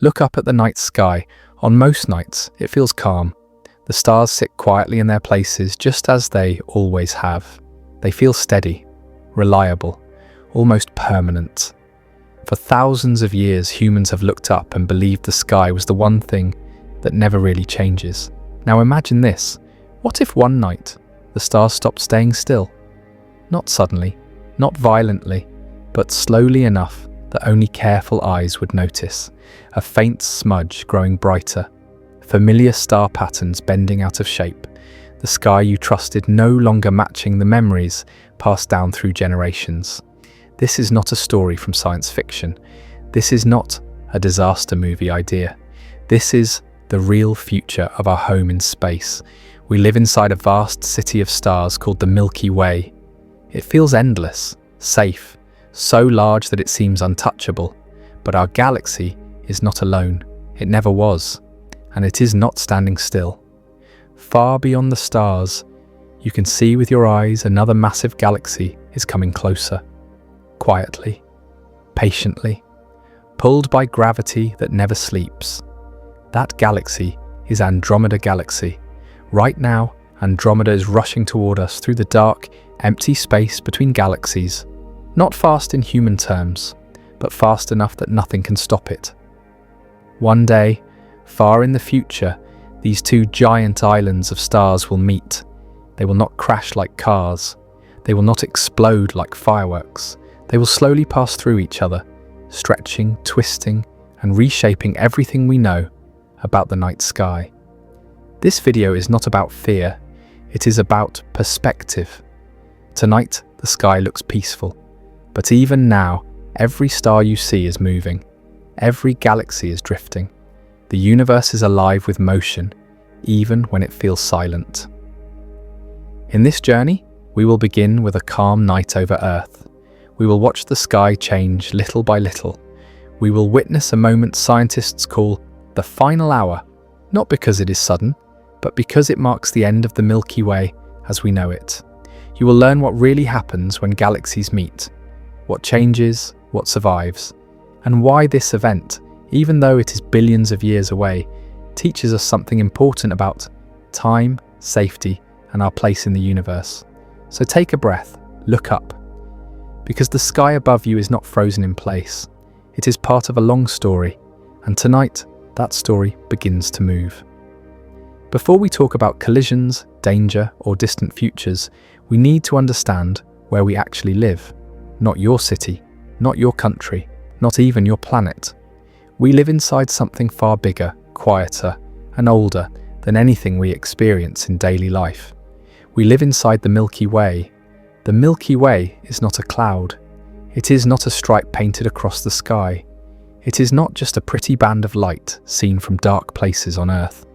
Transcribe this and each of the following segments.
Look up at the night sky. On most nights, it feels calm. The stars sit quietly in their places just as they always have. They feel steady, reliable, almost permanent. For thousands of years, humans have looked up and believed the sky was the one thing that never really changes. Now imagine this. What if one night the stars stopped staying still? Not suddenly, not violently, but slowly enough that only careful eyes would notice. A faint smudge growing brighter, familiar star patterns bending out of shape, the sky you trusted no longer matching the memories passed down through generations. This is not a story from science fiction. This is not a disaster movie idea. This is the real future of our home in space. We live inside a vast city of stars called the Milky Way. It feels endless, safe, so large that it seems untouchable. But our galaxy is not alone. It never was. And it is not standing still. Far beyond the stars, you can see with your eyes another massive galaxy is coming closer. Quietly, patiently, pulled by gravity that never sleeps. That galaxy is Andromeda Galaxy. Right now, Andromeda is rushing toward us through the dark, empty space between galaxies. Not fast in human terms, but fast enough that nothing can stop it. One day, far in the future, these two giant islands of stars will meet. They will not crash like cars. They will not explode like fireworks. They will slowly pass through each other, stretching, twisting, and reshaping everything we know about the night sky. This video is not about fear. It is about perspective. Tonight, the sky looks peaceful. But even now, every star you see is moving. Every galaxy is drifting. The universe is alive with motion, even when it feels silent. In this journey, we will begin with a calm night over Earth. We will watch the sky change little by little. We will witness a moment scientists call the final hour, not because it is sudden, but because it marks the end of the Milky Way as we know it. You will learn what really happens when galaxies meet, what changes, what survives, and why this event, even though it is billions of years away, teaches us something important about time, safety, and our place in the universe. So take a breath, look up, because the sky above you is not frozen in place. It is part of a long story, and tonight, that story begins to move. Before we talk about collisions, danger, or distant futures, we need to understand where we actually live. Not your city, not your country, not even your planet. We live inside something far bigger, quieter, and older than anything we experience in daily life. We live inside the Milky Way. The Milky Way is not a cloud. It is not a stripe painted across the sky. It is not just a pretty band of light seen from dark places on Earth.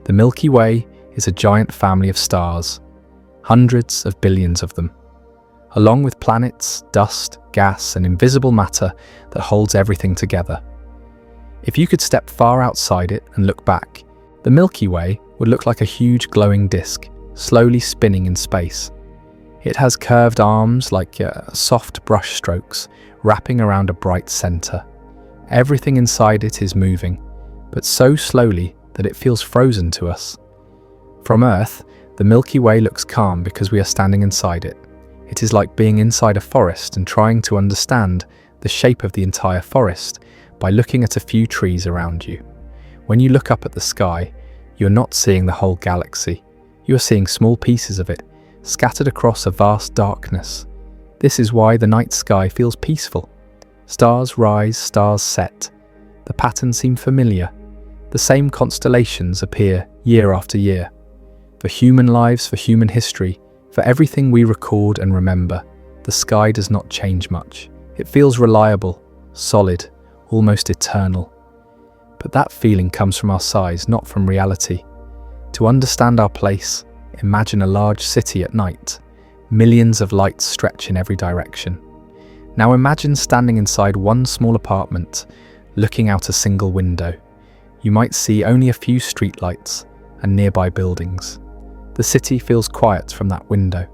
The Milky Way is a giant family of stars, hundreds of billions of them, along with planets, dust, gas, and invisible matter that holds everything together. If you could step far outside it and look back, the Milky Way would look like a huge glowing disk, slowly spinning in space. It has curved arms like soft brush strokes wrapping around a bright center. Everything inside it is moving, but so slowly that it feels frozen to us. From Earth, the Milky Way looks calm because we are standing inside it. It is like being inside a forest and trying to understand the shape of the entire forest by looking at a few trees around you. When you look up at the sky, you're not seeing the whole galaxy. You are seeing small pieces of it, scattered across a vast darkness. This is why the night sky feels peaceful. Stars rise, stars set. The patterns seem familiar. The same constellations appear year after year. For human lives, for human history, for everything we record and remember, the sky does not change much. It feels reliable, solid, almost eternal. But that feeling comes from our size, not from reality. To understand our place, imagine a large city at night. Millions of lights stretch in every direction. Now imagine standing inside one small apartment, looking out a single window. You might see only a few streetlights and nearby buildings. The city feels quiet from that window,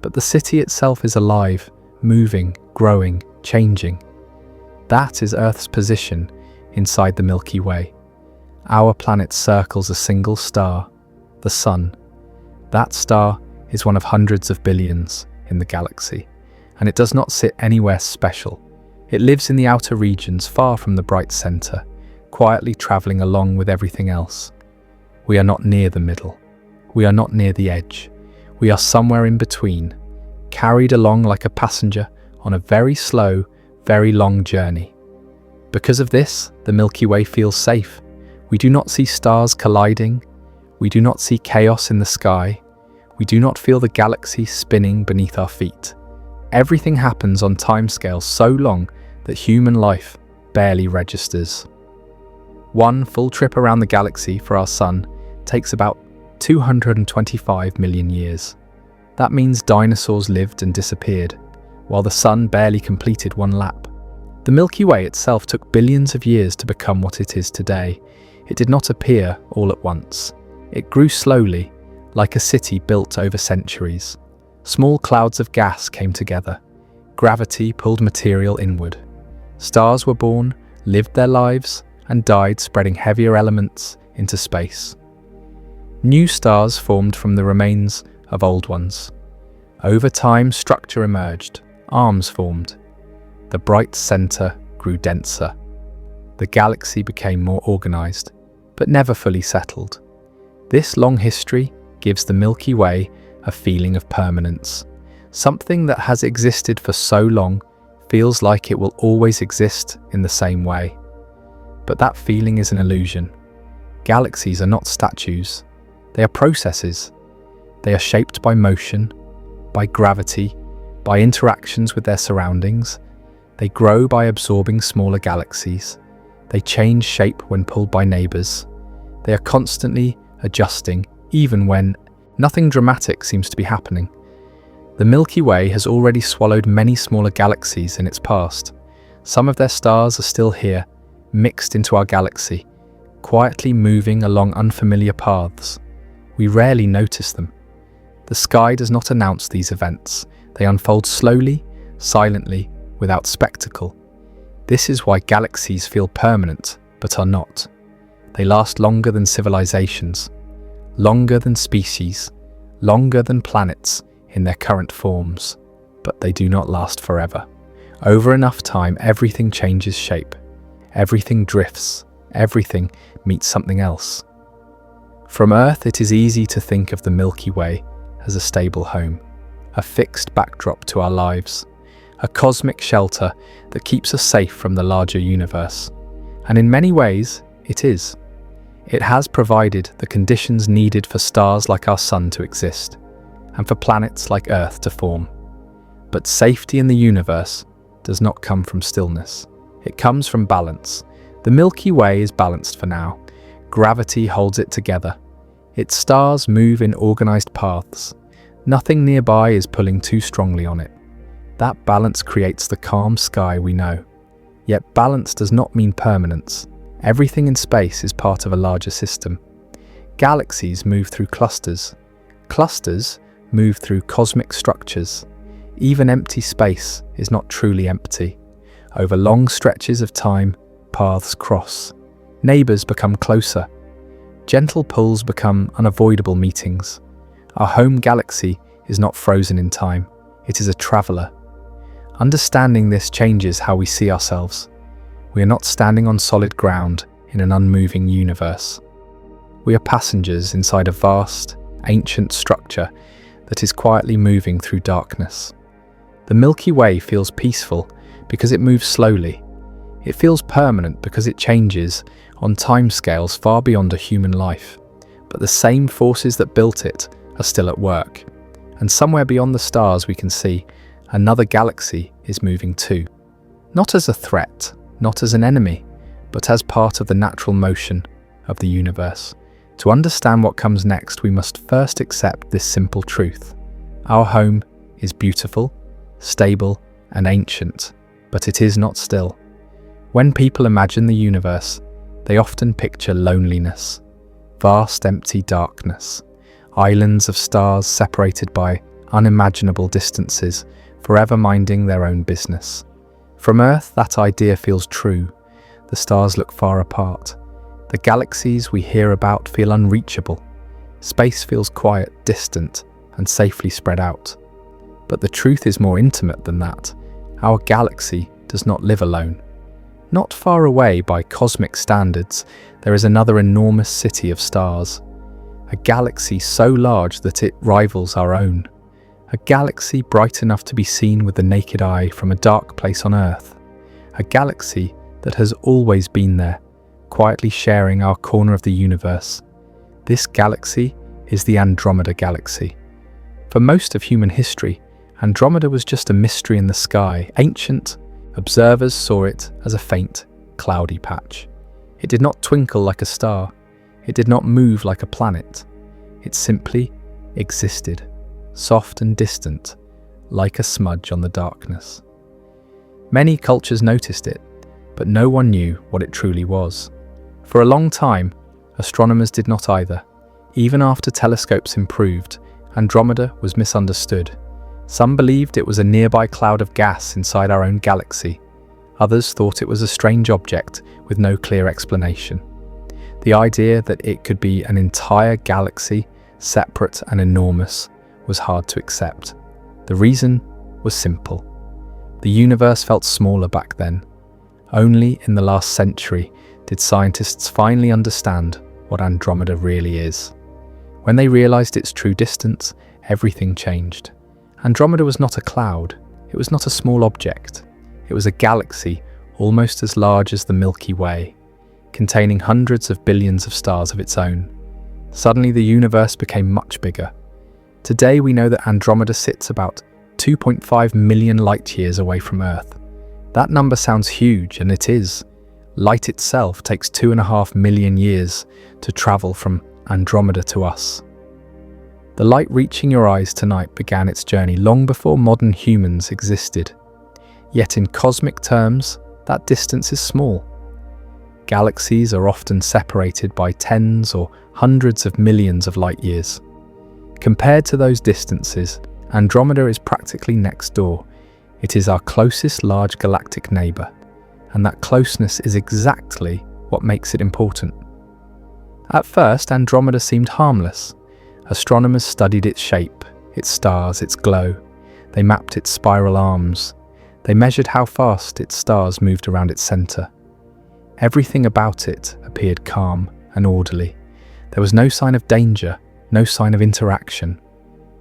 but the city itself is alive, moving, growing, changing. That is Earth's position inside the Milky Way. Our planet circles a single star, the Sun. That star is one of hundreds of billions in the galaxy, and it does not sit anywhere special. It lives in the outer regions far from the bright center, quietly traveling along with everything else. We are not near the middle. We are not near the edge. We are somewhere in between, carried along like a passenger on a very slow, very long journey. Because of this, the Milky Way feels safe. We do not see stars colliding. We do not see chaos in the sky. We do not feel the galaxy spinning beneath our feet. Everything happens on timescales so long that human life barely registers. One full trip around the galaxy for our Sun takes about 225 million years. That means dinosaurs lived and disappeared, while the Sun barely completed one lap. The Milky Way itself took billions of years to become what it is today. It did not appear all at once. It grew slowly, like a city built over centuries. Small clouds of gas came together. Gravity pulled material inward. Stars were born, lived their lives, and died, spreading heavier elements into space. New stars formed from the remains of old ones. Over time, structure emerged. Arms formed. The bright center grew denser. The galaxy became more organized, but never fully settled. This long history gives the Milky Way a feeling of permanence. Something that has existed for so long feels like it will always exist in the same way. But that feeling is an illusion. Galaxies are not statues. They are processes. They are shaped by motion, by gravity, by interactions with their surroundings. They grow by absorbing smaller galaxies. They change shape when pulled by neighbors. They are constantly adjusting, even when nothing dramatic seems to be happening. The Milky Way has already swallowed many smaller galaxies in its past. Some of their stars are still here, mixed into our galaxy, quietly moving along unfamiliar paths. We rarely notice them. The sky does not announce these events. They unfold slowly, silently, without spectacle. This is why galaxies feel permanent, but are not. They last longer than civilizations, longer than species, longer than planets in their current forms, but they do not last forever. Over enough time, everything changes shape. Everything drifts. Everything meets something else. From Earth, it is easy to think of the Milky Way as a stable home, a fixed backdrop to our lives, a cosmic shelter that keeps us safe from the larger universe. And in many ways, it is. It has provided the conditions needed for stars like our Sun to exist, and for planets like Earth to form. But safety in the universe does not come from stillness. It comes from balance. The Milky Way is balanced for now. Gravity holds it together. Its stars move in organized paths. Nothing nearby is pulling too strongly on it. That balance creates the calm sky we know. Yet balance does not mean permanence. Everything in space is part of a larger system. Galaxies move through clusters. Clusters move through cosmic structures. Even empty space is not truly empty. Over long stretches of time, paths cross. Neighbors become closer. Gentle pulls become unavoidable meetings. Our home galaxy is not frozen in time. It is a traveler. Understanding this changes how we see ourselves. We are not standing on solid ground in an unmoving universe. We are passengers inside a vast, ancient structure that is quietly moving through darkness. The Milky Way feels peaceful because it moves slowly. It feels permanent because it changes on timescales far beyond a human life. But the same forces that built it are still at work. And somewhere beyond the stars we can see another galaxy is moving too. Not as a threat, not as an enemy, but as part of the natural motion of the universe. To understand what comes next, we must first accept this simple truth. Our home is beautiful, stable, and ancient, but it is not still. When people imagine the universe, they often picture loneliness, vast empty darkness, islands of stars separated by unimaginable distances, forever minding their own business. From Earth, that idea feels true. the stars look far apart. The galaxies we hear about feel unreachable. Space feels quiet, distant, and safely spread out. But the truth is more intimate than that. Our galaxy does not live alone. Not far away by cosmic standards, there is another enormous city of stars. A galaxy so large that it rivals our own. A galaxy bright enough to be seen with the naked eye from a dark place on Earth. A galaxy that has always been there, quietly sharing our corner of the universe. This galaxy is the Andromeda Galaxy. For most of human history, Andromeda was just a mystery in the sky. Ancient observers saw it as a faint, cloudy patch. It did not twinkle like a star. It did not move like a planet. It simply existed, soft and distant, like a smudge on the darkness. Many cultures noticed it, but no one knew what it truly was. For a long time, astronomers did not either. Even after telescopes improved, Andromeda was misunderstood. Some believed it was a nearby cloud of gas inside our own galaxy. Others thought it was a strange object with no clear explanation. The idea that it could be an entire galaxy, separate and enormous, was hard to accept. The reason was simple. The universe felt smaller back then. Only in the last century did scientists finally understand what Andromeda really is. When they realized its true distance, everything changed. Andromeda was not a cloud. It was not a small object. It was a galaxy almost as large as the Milky Way, containing hundreds of billions of stars of its own. Suddenly the universe became much bigger. Today we know that Andromeda sits about 2.5 million light-years away from Earth. That number sounds huge, and it is. Light itself takes 2.5 million years to travel from Andromeda to us. The light reaching your eyes tonight began its journey long before modern humans existed. Yet in cosmic terms, that distance is small. Galaxies are often separated by tens or hundreds of millions of light years. Compared to those distances, Andromeda is practically next door. It is our closest large galactic neighbour, and that closeness is exactly what makes it important. At first, Andromeda seemed harmless. Astronomers studied its shape, its stars, its glow. They mapped its spiral arms. They measured how fast its stars moved around its centre. Everything about it appeared calm and orderly. There was no sign of danger, no sign of interaction.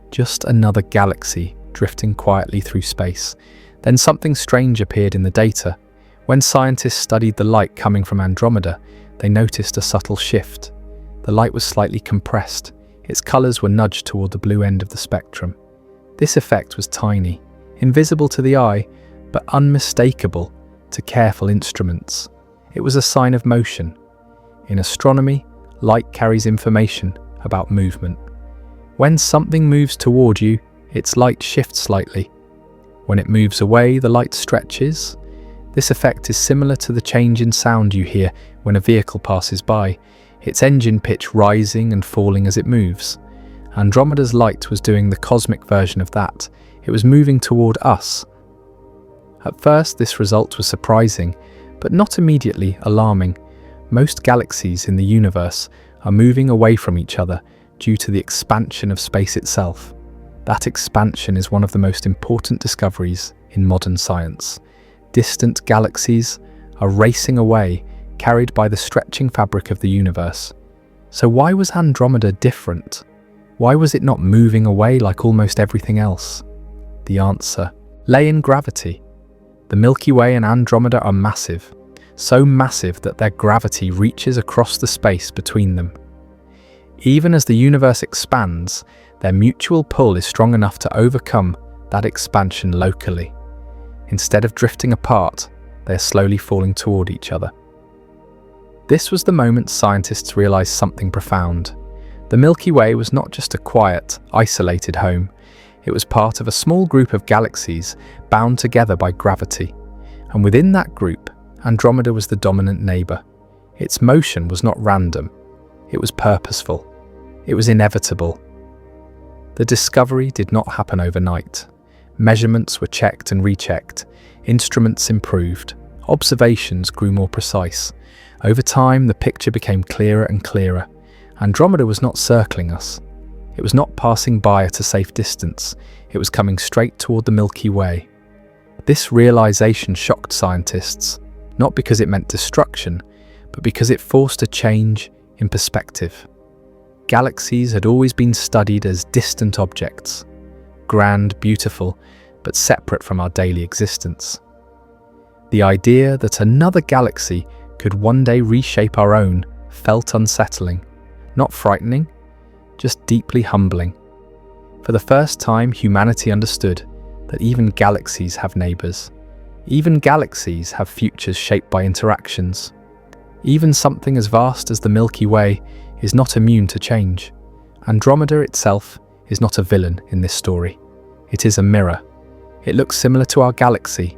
Just another galaxy drifting quietly through space. Then something strange appeared in the data. When scientists studied the light coming from Andromeda, they noticed a subtle shift. The light was slightly compressed. Its colours were nudged toward the blue end of the spectrum. This effect was tiny, invisible to the eye, but unmistakable to careful instruments. It was a sign of motion. In astronomy, light carries information about movement. When something moves toward you, its light shifts slightly. When it moves away, the light stretches. This effect is similar to the change in sound you hear when a vehicle passes by, its engine pitch rising and falling as it moves. Andromeda's light was doing the cosmic version of that. It was moving toward us. At first, this result was surprising, but not immediately alarming. Most galaxies in the universe are moving away from each other due to the expansion of space itself. That expansion is one of the most important discoveries in modern science. Distant galaxies are racing away, carried by the stretching fabric of the universe. So why was Andromeda different? Why was it not moving away like almost everything else? The answer lay in gravity. The Milky Way and Andromeda are massive, so massive that their gravity reaches across the space between them. Even as the universe expands, their mutual pull is strong enough to overcome that expansion locally. Instead of drifting apart, they are slowly falling toward each other. This was the moment scientists realized something profound. The Milky Way was not just a quiet, isolated home. It was part of a small group of galaxies bound together by gravity. And within that group, Andromeda was the dominant neighbour. Its motion was not random. It was purposeful. It was inevitable. The discovery did not happen overnight. Measurements were checked and rechecked. Instruments improved. Observations grew more precise. Over time, the picture became clearer and clearer. Andromeda was not circling us. It was not passing by at a safe distance. It was coming straight toward the Milky Way. This realization shocked scientists, not because it meant destruction, but because it forced a change in perspective. Galaxies had always been studied as distant objects, grand, beautiful, but separate from our daily existence. The idea that another galaxy could one day reshape our own felt unsettling, not frightening, just deeply humbling. For the first time, humanity understood that even galaxies have neighbors. Even galaxies have futures shaped by interactions. Even something as vast as the Milky Way is not immune to change. Andromeda itself is not a villain in this story. It is a mirror. It looks similar to our galaxy.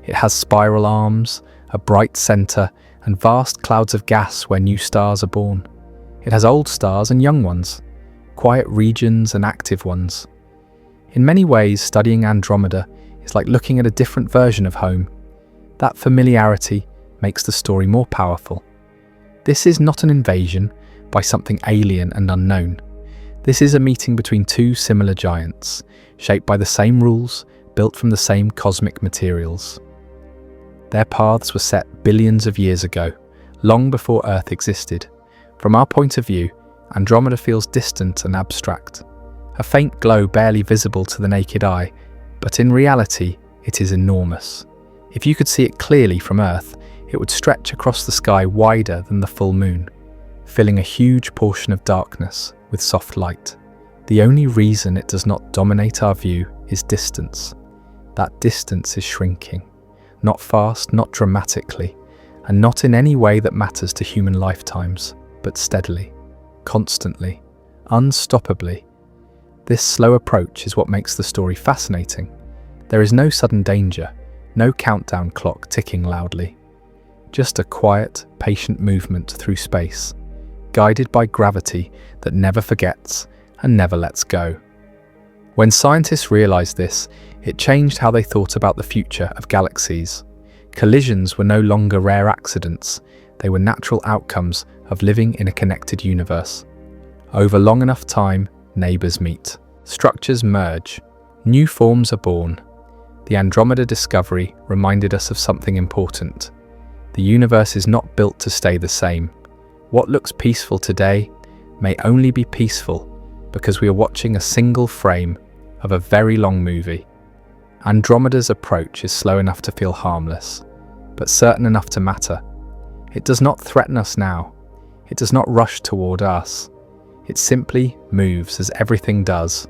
It has spiral arms, a bright center, and vast clouds of gas where new stars are born. It has old stars and young ones, quiet regions and active ones. In many ways, studying Andromeda is like looking at a different version of home. That familiarity makes the story more powerful. This is not an invasion by something alien and unknown. This is a meeting between two similar giants, shaped by the same rules, built from the same cosmic materials. Their paths were set billions of years ago, long before Earth existed. From our point of view, Andromeda feels distant and abstract, a faint glow barely visible to the naked eye, but in reality, it is enormous. If you could see it clearly from Earth, it would stretch across the sky wider than the full moon, filling a huge portion of darkness with soft light. The only reason it does not dominate our view is distance. That distance is shrinking, not fast, not dramatically, and not in any way that matters to human lifetimes, but steadily, constantly, unstoppably. This slow approach is what makes the story fascinating. There is no sudden danger, no countdown clock ticking loudly. Just a quiet, patient movement through space, guided by gravity that never forgets and never lets go. When scientists realized this, it changed how they thought about the future of galaxies. Collisions were no longer rare accidents, they were natural outcomes of living in a connected universe. Over long enough time, neighbors meet, structures merge, new forms are born. The Andromeda discovery reminded us of something important. The universe is not built to stay the same. What looks peaceful today may only be peaceful because we are watching a single frame of a very long movie. Andromeda's approach is slow enough to feel harmless, but certain enough to matter. It does not threaten us now. It does not rush toward us. It simply moves as everything does.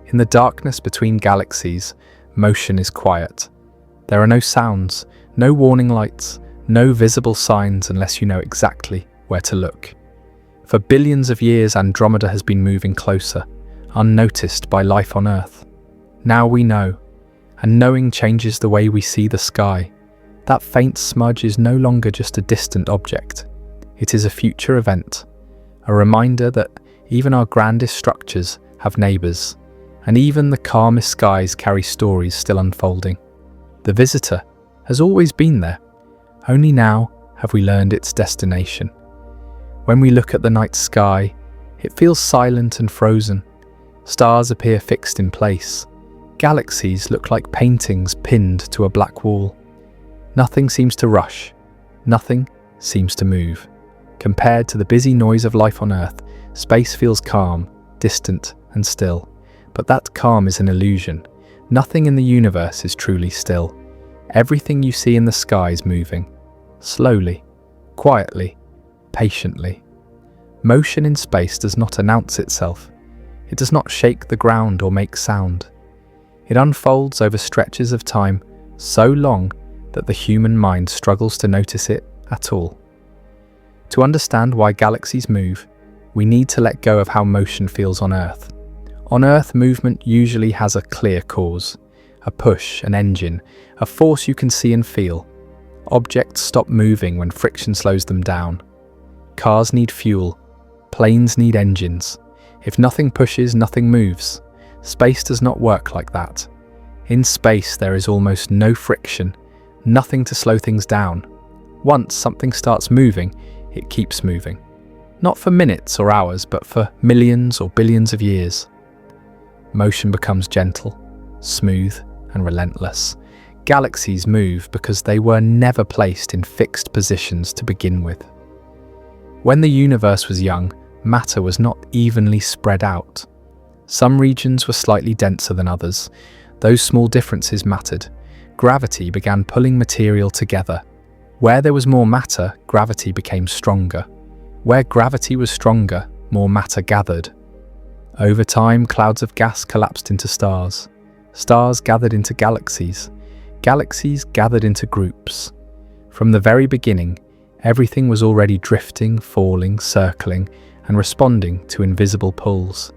In the darkness between galaxies, motion is quiet. There are no sounds, no warning lights, no visible signs unless you know exactly where to look. For billions of years, Andromeda has been moving closer, unnoticed by life on Earth. Now we know, and knowing changes the way we see the sky. That faint smudge is no longer just a distant object. It is a future event, a reminder that even our grandest structures have neighbors, and even the calmest skies carry stories still unfolding. The visitor has always been there, only now have we learned its destination. When we look at the night sky, it feels silent and frozen. Stars appear fixed in place. Galaxies look like paintings pinned to a black wall. Nothing seems to rush. Nothing seems to move. Compared to the busy noise of life on Earth, space feels calm, distant, and still. But that calm is an illusion. Nothing in the universe is truly still. Everything you see in the sky is moving. Slowly, quietly, patiently. Motion in space does not announce itself. It does not shake the ground or make sound. It unfolds over stretches of time so long that the human mind struggles to notice it at all. To understand why galaxies move, we need to let go of how motion feels on Earth. On Earth, movement usually has a clear cause, a push, an engine, a force you can see and feel. Objects stop moving when friction slows them down. Cars need fuel, planes need engines. If nothing pushes, nothing moves. Space does not work like that. In space, there is almost no friction, nothing to slow things down. Once something starts moving, it keeps moving. Not for minutes or hours, but for millions or billions of years. Motion becomes gentle, smooth, and relentless. Galaxies move because they were never placed in fixed positions to begin with. When the universe was young, matter was not evenly spread out. Some regions were slightly denser than others. Those small differences mattered. Gravity began pulling material together. Where there was more matter, gravity became stronger. Where gravity was stronger, more matter gathered. Over time, clouds of gas collapsed into stars. Stars gathered into galaxies. Galaxies gathered into groups. From the very beginning, everything was already drifting, falling, circling, and responding to invisible pulls.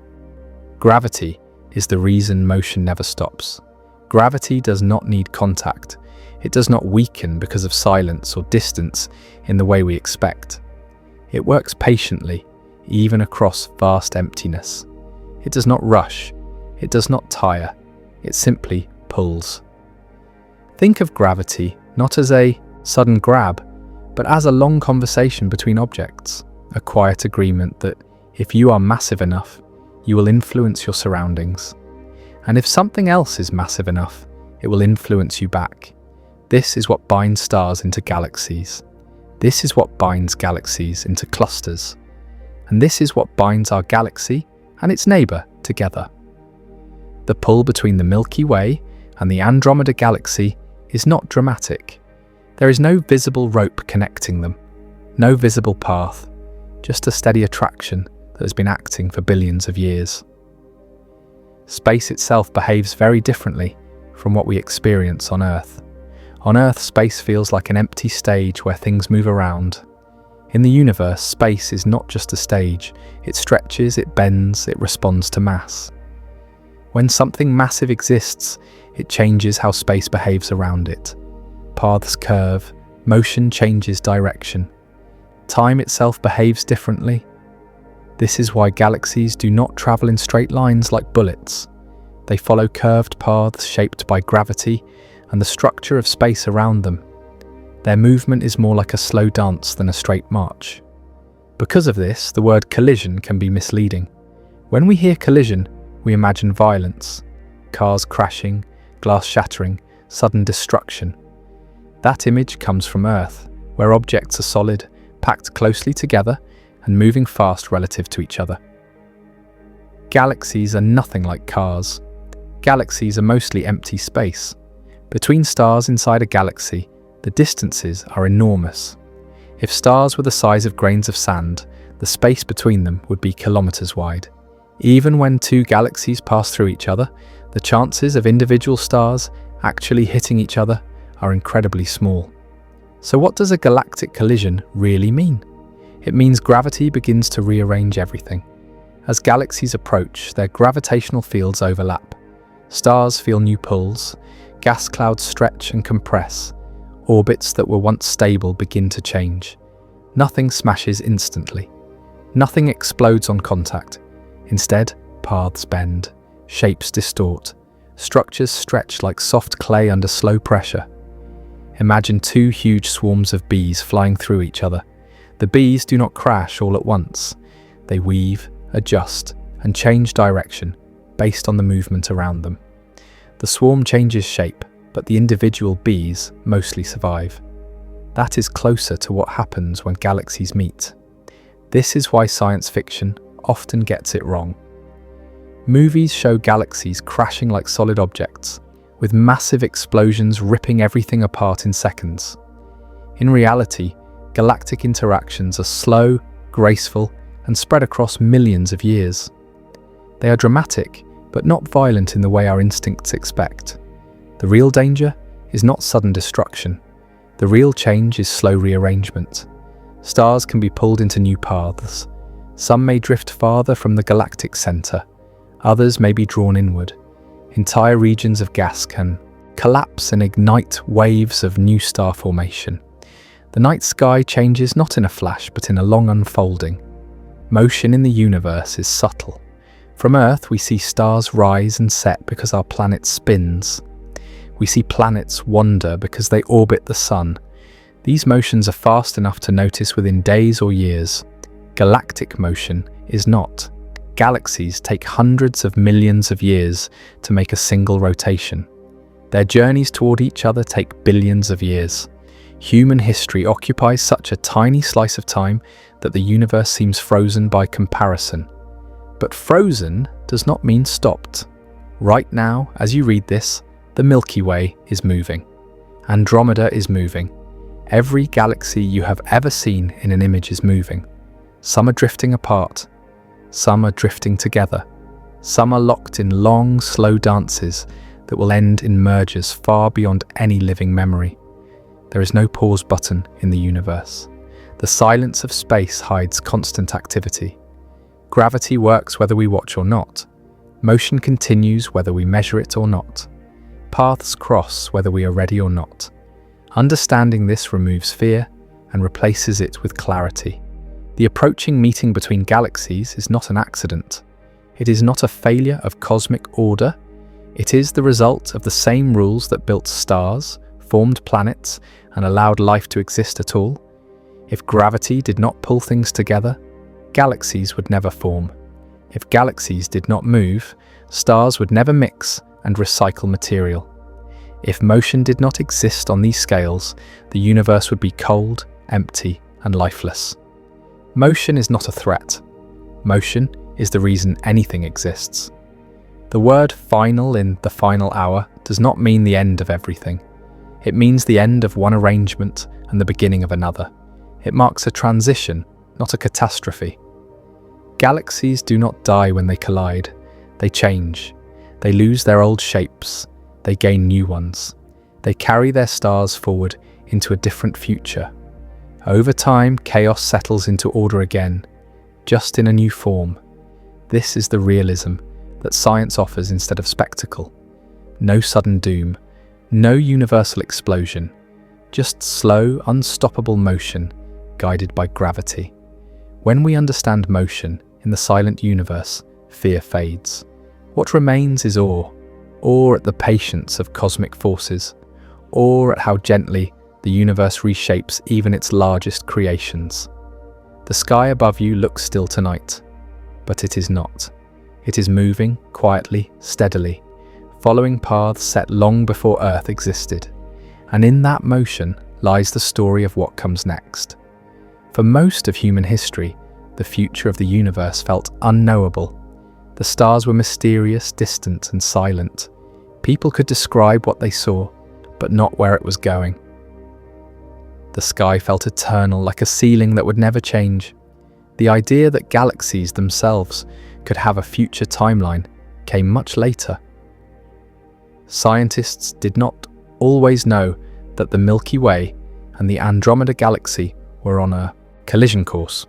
Gravity is the reason motion never stops. Gravity does not need contact. It does not weaken because of silence or distance in the way we expect. It works patiently, even across vast emptiness. It does not rush. It does not tire. It simply pulls. Think of gravity not as a sudden grab, but as a long conversation between objects, a quiet agreement that if you are massive enough, you will influence your surroundings. And if something else is massive enough, it will influence you back. This is what binds stars into galaxies. This is what binds galaxies into clusters. And this is what binds our galaxy and its neighbour together. The pull between the Milky Way and the Andromeda Galaxy is not dramatic. There is no visible rope connecting them, no visible path, just a steady attraction that has been acting for billions of years. Space itself behaves very differently from what we experience on Earth. On Earth, space feels like an empty stage where things move around. In the universe, space is not just a stage. It stretches, it bends, it responds to mass. When something massive exists, it changes how space behaves around it. Paths curve, motion changes direction. Time itself behaves differently. This is why galaxies do not travel in straight lines like bullets. They follow curved paths shaped by gravity and the structure of space around them. Their movement is more like a slow dance than a straight march. Because of this, the word collision can be misleading. When we hear collision, we imagine violence, cars crashing, glass shattering, sudden destruction. That image comes from Earth, where objects are solid, packed closely together, and moving fast relative to each other. Galaxies are nothing like cars. Galaxies are mostly empty space. Between stars inside a galaxy, the distances are enormous. If stars were the size of grains of sand, the space between them would be kilometers wide. Even when two galaxies pass through each other, the chances of individual stars actually hitting each other are incredibly small. So what does a galactic collision really mean? It means gravity begins to rearrange everything. As galaxies approach, their gravitational fields overlap. Stars feel new pulls, gas clouds stretch and compress. Orbits that were once stable begin to change. Nothing smashes instantly. Nothing explodes on contact. Instead, paths bend, shapes distort, structures stretch like soft clay under slow pressure. Imagine two huge swarms of bees flying through each other. The bees do not crash all at once. They weave, adjust, and change direction based on the movement around them. The swarm changes shape, but the individual bees mostly survive. That is closer to what happens when galaxies meet. This is why science fiction often gets it wrong. Movies show galaxies crashing like solid objects, with massive explosions ripping everything apart in seconds. In reality, galactic interactions are slow, graceful, and spread across millions of years. They are dramatic, but not violent in the way our instincts expect. The real danger is not sudden destruction. The real change is slow rearrangement. Stars can be pulled into new paths. Some may drift farther from the galactic center. Others may be drawn inward. Entire regions of gas can collapse and ignite waves of new star formation. The night sky changes not in a flash, but in a long unfolding. Motion in the universe is subtle. From Earth, we see stars rise and set because our planet spins. We see planets wander because they orbit the sun. These motions are fast enough to notice within days or years. Galactic motion is not. Galaxies take hundreds of millions of years to make a single rotation. Their journeys toward each other take billions of years. Human history occupies such a tiny slice of time that the universe seems frozen by comparison. But frozen does not mean stopped. Right now, as you read this, the Milky Way is moving. Andromeda is moving. Every galaxy you have ever seen in an image is moving. Some are drifting apart. Some are drifting together. Some are locked in long, slow dances that will end in mergers far beyond any living memory. There is no pause button in the universe. The silence of space hides constant activity. Gravity works whether we watch or not. Motion continues whether we measure it or not. Paths cross whether we are ready or not. Understanding this removes fear and replaces it with clarity. The approaching meeting between galaxies is not an accident. It is not a failure of cosmic order. It is the result of the same rules that built stars, formed planets, and allowed life to exist at all. If gravity did not pull things together, galaxies would never form. If galaxies did not move, stars would never mix and recycle material. If motion did not exist on these scales, the universe would be cold, empty, and lifeless. Motion is not a threat. Motion is the reason anything exists. The word final in the final hour does not mean the end of everything. It means the end of one arrangement and the beginning of another. It marks a transition, not a catastrophe. Galaxies do not die when they collide. They change. They lose their old shapes. They gain new ones. They carry their stars forward into a different future. Over time, chaos settles into order again, just in a new form. This is the realism that science offers instead of spectacle. No sudden doom, no universal explosion, just slow, unstoppable motion, guided by gravity. When we understand motion in the silent universe, fear fades. What remains is awe at the patience of cosmic forces, awe at how gently the universe reshapes even its largest creations. The sky above you looks still tonight, but it is not. It is moving quietly, steadily, following paths set long before Earth existed. And in that motion lies the story of what comes next. For most of human history, the future of the universe felt unknowable. The stars were mysterious, distant, and silent. People could describe what they saw, but not where it was going. The sky felt eternal, like a ceiling that would never change. The idea that galaxies themselves could have a future timeline came much later. Scientists did not always know that the Milky Way and the Andromeda Galaxy were on a collision course.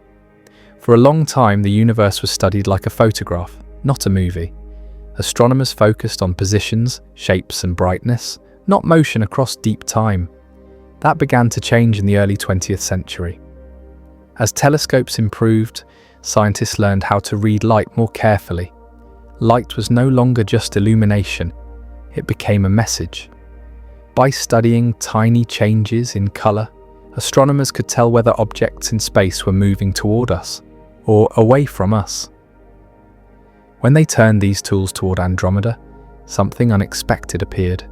For a long time, the universe was studied like a photograph, not a movie. Astronomers focused on positions, shapes, and brightness, not motion across deep time. That began to change in the early 20th century. As telescopes improved, scientists learned how to read light more carefully. Light was no longer just illumination, it became a message. By studying tiny changes in color, astronomers could tell whether objects in space were moving toward us or away from us. When they turned these tools toward Andromeda, something unexpected appeared.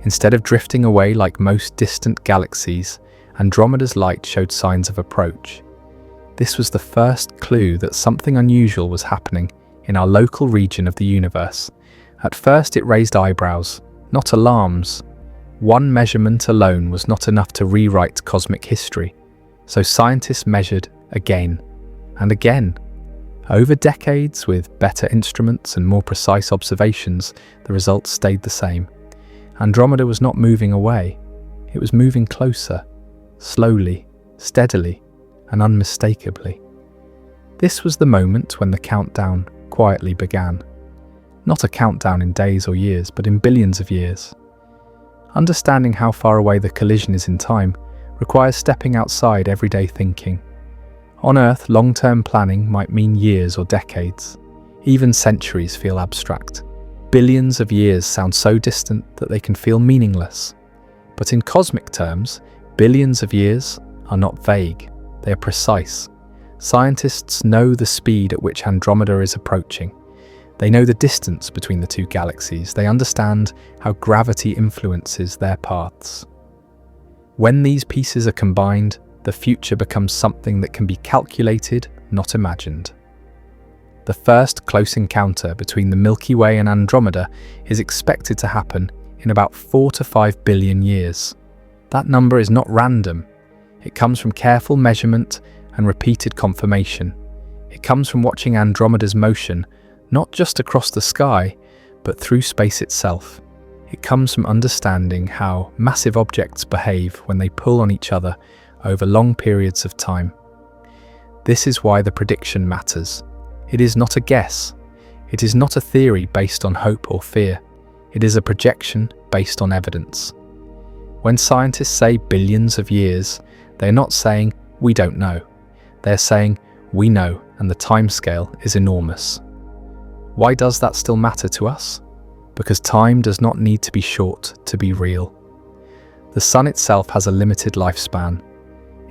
Instead of drifting away like most distant galaxies, Andromeda's light showed signs of approach. This was the first clue that something unusual was happening in our local region of the universe. At first it raised eyebrows, not alarms. One measurement alone was not enough to rewrite cosmic history, so scientists measured again and again. Over decades, with better instruments and more precise observations, the results stayed the same. Andromeda was not moving away, it was moving closer, slowly, steadily, and unmistakably. This was the moment when the countdown quietly began. Not a countdown in days or years, but in billions of years. Understanding how far away the collision is in time requires stepping outside everyday thinking. On Earth, long-term planning might mean years or decades. Even centuries feel abstract. Billions of years sound so distant that they can feel meaningless. But in cosmic terms, billions of years are not vague, they are precise. Scientists know the speed at which Andromeda is approaching. They know the distance between the two galaxies. They understand how gravity influences their paths. When these pieces are combined, the future becomes something that can be calculated, not imagined. The first close encounter between the Milky Way and Andromeda is expected to happen in about 4 to 5 billion years. That number is not random. It comes from careful measurement and repeated confirmation. It comes from watching Andromeda's motion, not just across the sky, but through space itself. It comes from understanding how massive objects behave when they pull on each other over long periods of time. This is why the prediction matters. It is not a guess. It is not a theory based on hope or fear. It is a projection based on evidence. When scientists say billions of years, they're not saying, we don't know. They're saying, we know, and the timescale is enormous. Why does that still matter to us? Because time does not need to be short to be real. The Sun itself has a limited lifespan.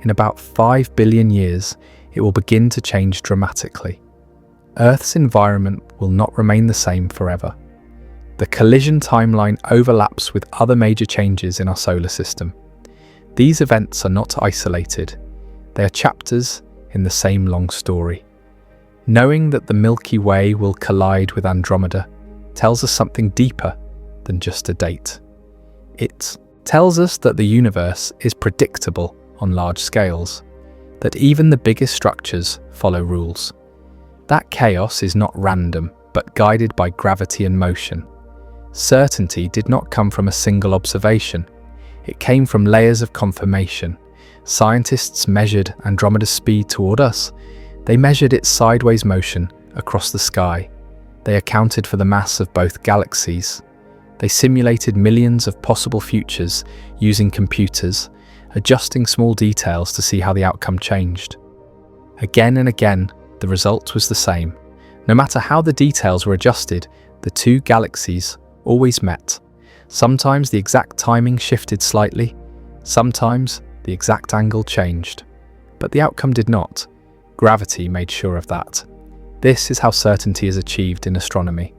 In about 5 billion years, it will begin to change dramatically. Earth's environment will not remain the same forever. The collision timeline overlaps with other major changes in our solar system. These events are not isolated. They are chapters in the same long story. Knowing that the Milky Way will collide with Andromeda tells us something deeper than just a date. It tells us that the universe is predictable on large scales, that even the biggest structures follow rules. That chaos is not random, but guided by gravity and motion. Certainty did not come from a single observation. It came from layers of confirmation. Scientists measured Andromeda's speed toward us. They measured its sideways motion across the sky. They accounted for the mass of both galaxies. They simulated millions of possible futures using computers, adjusting small details to see how the outcome changed. Again and again, the result was the same. No matter how the details were adjusted, the two galaxies always met. Sometimes the exact timing shifted slightly, sometimes the exact angle changed. But the outcome did not. Gravity made sure of that. This is how certainty is achieved in astronomy.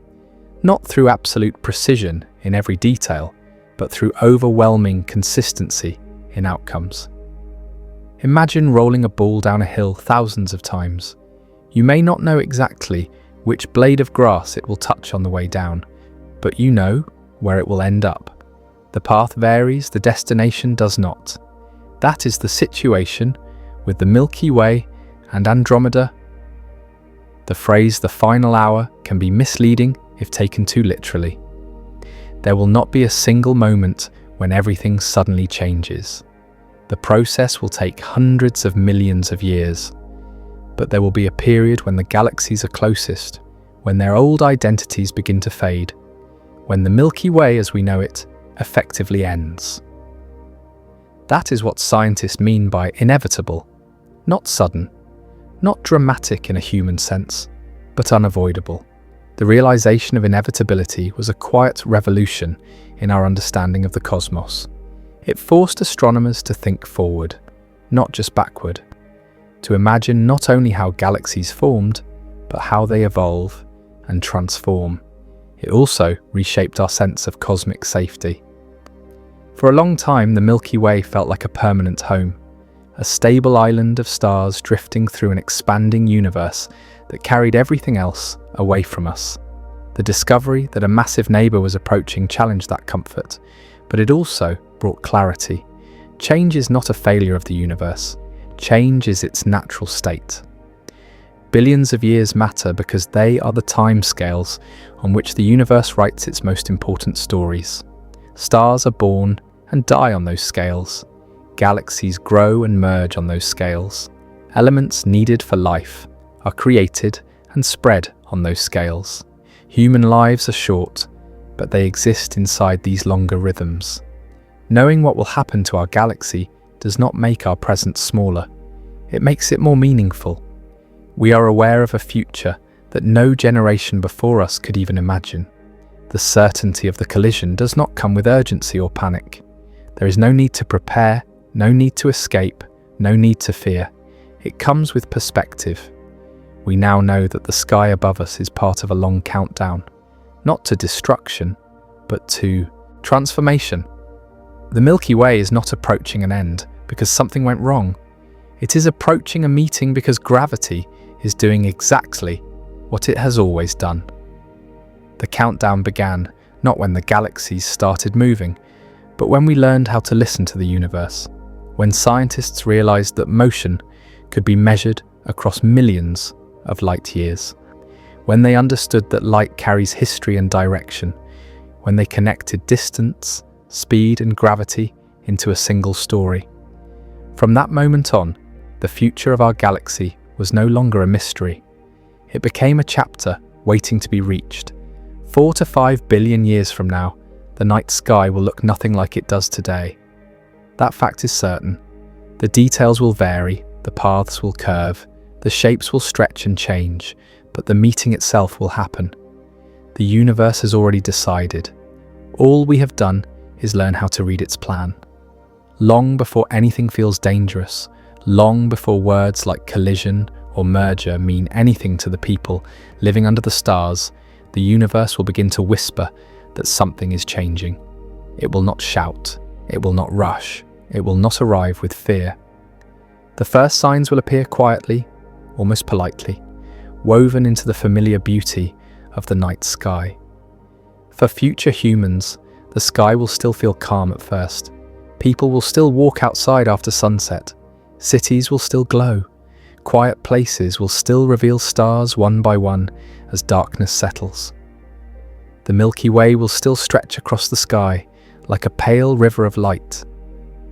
Not through absolute precision in every detail, but through overwhelming consistency in outcomes. Imagine rolling a ball down a hill thousands of times. You may not know exactly which blade of grass it will touch on the way down, but you know where it will end up. The path varies, the destination does not. That is the situation with the Milky Way and Andromeda. The phrase "the final hour" can be misleading if taken too literally. There will not be a single moment when everything suddenly changes. The process will take hundreds of millions of years. But there will be a period when the galaxies are closest, when their old identities begin to fade, when the Milky Way as we know it effectively ends. That is what scientists mean by inevitable, not sudden, not dramatic in a human sense, but unavoidable. The realization of inevitability was a quiet revolution in our understanding of the cosmos. It forced astronomers to think forward, not just backward, to imagine not only how galaxies formed, but how they evolve and transform. It also reshaped our sense of cosmic safety. For a long time, the Milky Way felt like a permanent home, a stable island of stars drifting through an expanding universe that carried everything else away from us. The discovery that a massive neighbour was approaching challenged that comfort, but it also brought clarity. Change is not a failure of the universe. Change is its natural state. Billions of years matter because they are the timescales on which the universe writes its most important stories. Stars are born and die on those scales. Galaxies grow and merge on those scales. Elements needed for life are created and spread on those scales. Human lives are short, but they exist inside these longer rhythms. Knowing what will happen to our galaxy does not make our present smaller. It makes it more meaningful. We are aware of a future that no generation before us could even imagine. The certainty of the collision does not come with urgency or panic. There is no need to prepare, no need to escape, no need to fear. It comes with perspective. We now know that the sky above us is part of a long countdown, not to destruction, but to transformation. The Milky Way is not approaching an end because something went wrong. It is approaching a meeting because gravity is doing exactly what it has always done. The countdown began not when the galaxies started moving, but when we learned how to listen to the universe, when scientists realized that motion could be measured across millions of light years, when they understood that light carries history and direction, when they connected distance, speed and gravity into a single story. From that moment on, the future of our galaxy was no longer a mystery. It became a chapter waiting to be reached. 4 to 5 billion years from now, the night sky will look nothing like it does today. That fact is certain. The details will vary, the paths will curve, the shapes will stretch and change, but the meeting itself will happen. The universe has already decided. All we have done is learn how to read its plan. Long before anything feels dangerous, long before words like collision or merger mean anything to the people living under the stars, the universe will begin to whisper that something is changing. It will not shout, it will not rush, it will not arrive with fear. The first signs will appear quietly, almost politely, woven into the familiar beauty of the night sky. For future humans, the sky will still feel calm at first. People will still walk outside after sunset. Cities will still glow. Quiet places will still reveal stars one by one as darkness settles. The Milky Way will still stretch across the sky like a pale river of light,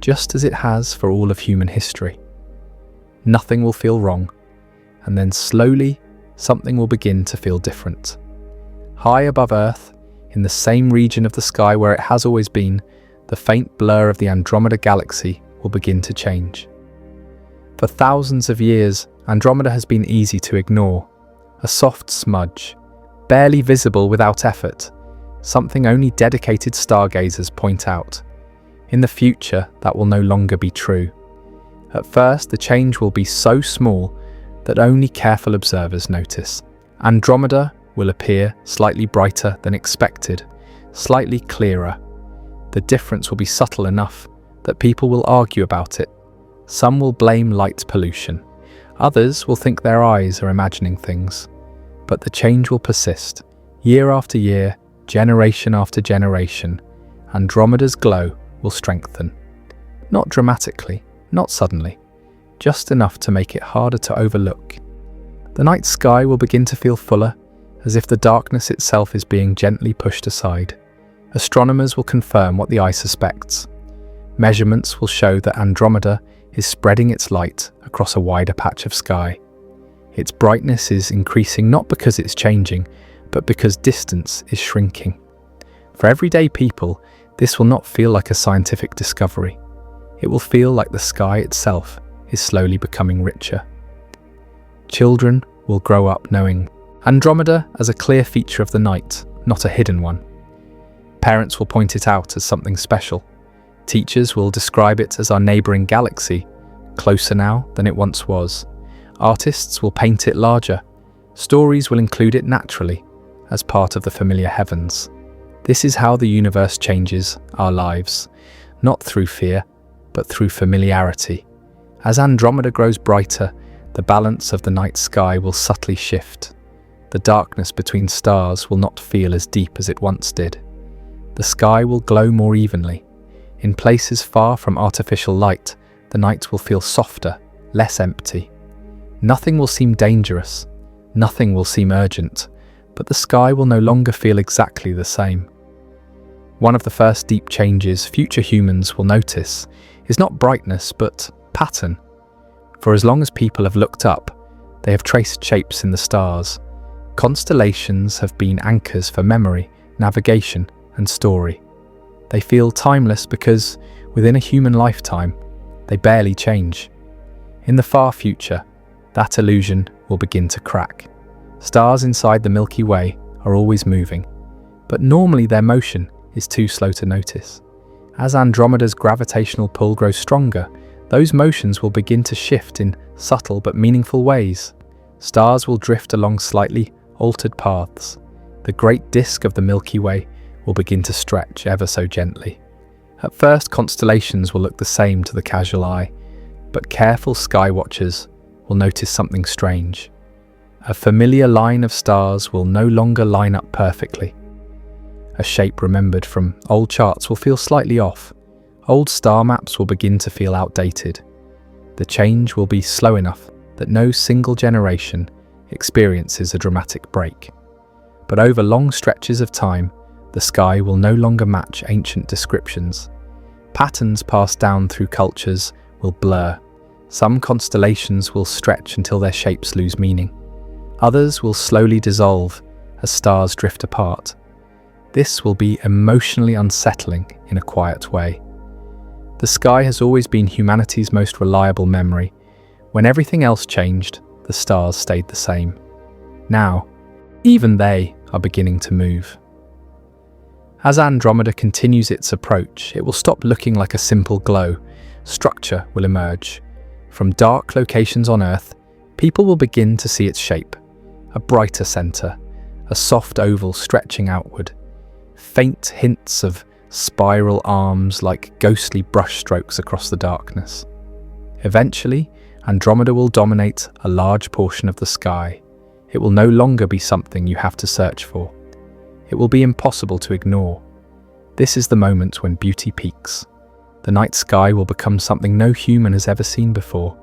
just as it has for all of human history. Nothing will feel wrong, and then slowly something will begin to feel different. High above Earth, in the same region of the sky where it has always been, the faint blur of the Andromeda Galaxy will begin to change. For thousands of years, Andromeda has been easy to ignore. A soft smudge, barely visible without effort, something only dedicated stargazers point out. In the future, that will no longer be true. At first, the change will be so small that only careful observers notice. Andromeda will appear slightly brighter than expected, slightly clearer. The difference will be subtle enough that people will argue about it. Some will blame light pollution. Others will think their eyes are imagining things. But the change will persist. Year after year, generation after generation, Andromeda's glow will strengthen. Not dramatically, not suddenly, just enough to make it harder to overlook. The night sky will begin to feel fuller, as if the darkness itself is being gently pushed aside. Astronomers will confirm what the eye suspects. Measurements will show that Andromeda is spreading its light across a wider patch of sky. Its brightness is increasing not because it's changing, but because distance is shrinking. For everyday people, this will not feel like a scientific discovery. It will feel like the sky itself is slowly becoming richer. Children will grow up knowing Andromeda as a clear feature of the night, not a hidden one. Parents will point it out as something special. Teachers will describe it as our neighbouring galaxy, closer now than it once was. Artists will paint it larger. Stories will include it naturally, as part of the familiar heavens. This is how the universe changes our lives, not through fear, but through familiarity. As Andromeda grows brighter, the balance of the night sky will subtly shift. The darkness between stars will not feel as deep as it once did. The sky will glow more evenly. In places far from artificial light, the night will feel softer, less empty. Nothing will seem dangerous, nothing will seem urgent, but the sky will no longer feel exactly the same. One of the first deep changes future humans will notice is not brightness, but pattern. For as long as people have looked up, they have traced shapes in the stars. Constellations have been anchors for memory, navigation, and story. They feel timeless because, within a human lifetime, they barely change. In the far future, that illusion will begin to crack. Stars inside the Milky Way are always moving. but normally their motion is too slow to notice. As Andromeda's gravitational pull grows stronger, those motions will begin to shift in subtle but meaningful ways. Stars will drift along slightly altered paths. The great disk of the Milky Way will begin to stretch ever so gently. At first, constellations will look the same to the casual eye, but careful sky watchers will notice something strange. A familiar line of stars will no longer line up perfectly. A shape remembered from old charts will feel slightly off. Old star maps will begin to feel outdated. The change will be slow enough that no single generation experiences a dramatic break. But over long stretches of time, the sky will no longer match ancient descriptions. Patterns passed down through cultures will blur. Some constellations will stretch until their shapes lose meaning. Others will slowly dissolve as stars drift apart. This will be emotionally unsettling in a quiet way. The sky has always been humanity's most reliable memory. When everything else changed, the stars stayed the same. Now, even they are beginning to move. As Andromeda continues its approach, it will stop looking like a simple glow. Structure will emerge. From dark locations on Earth, people will begin to see its shape. A brighter center, a soft oval stretching outward. Faint hints of spiral arms like ghostly brushstrokes across the darkness. Eventually, Andromeda will dominate a large portion of the sky. It will no longer be something you have to search for. It will be impossible to ignore. This is the moment when beauty peaks. The night sky will become something no human has ever seen before.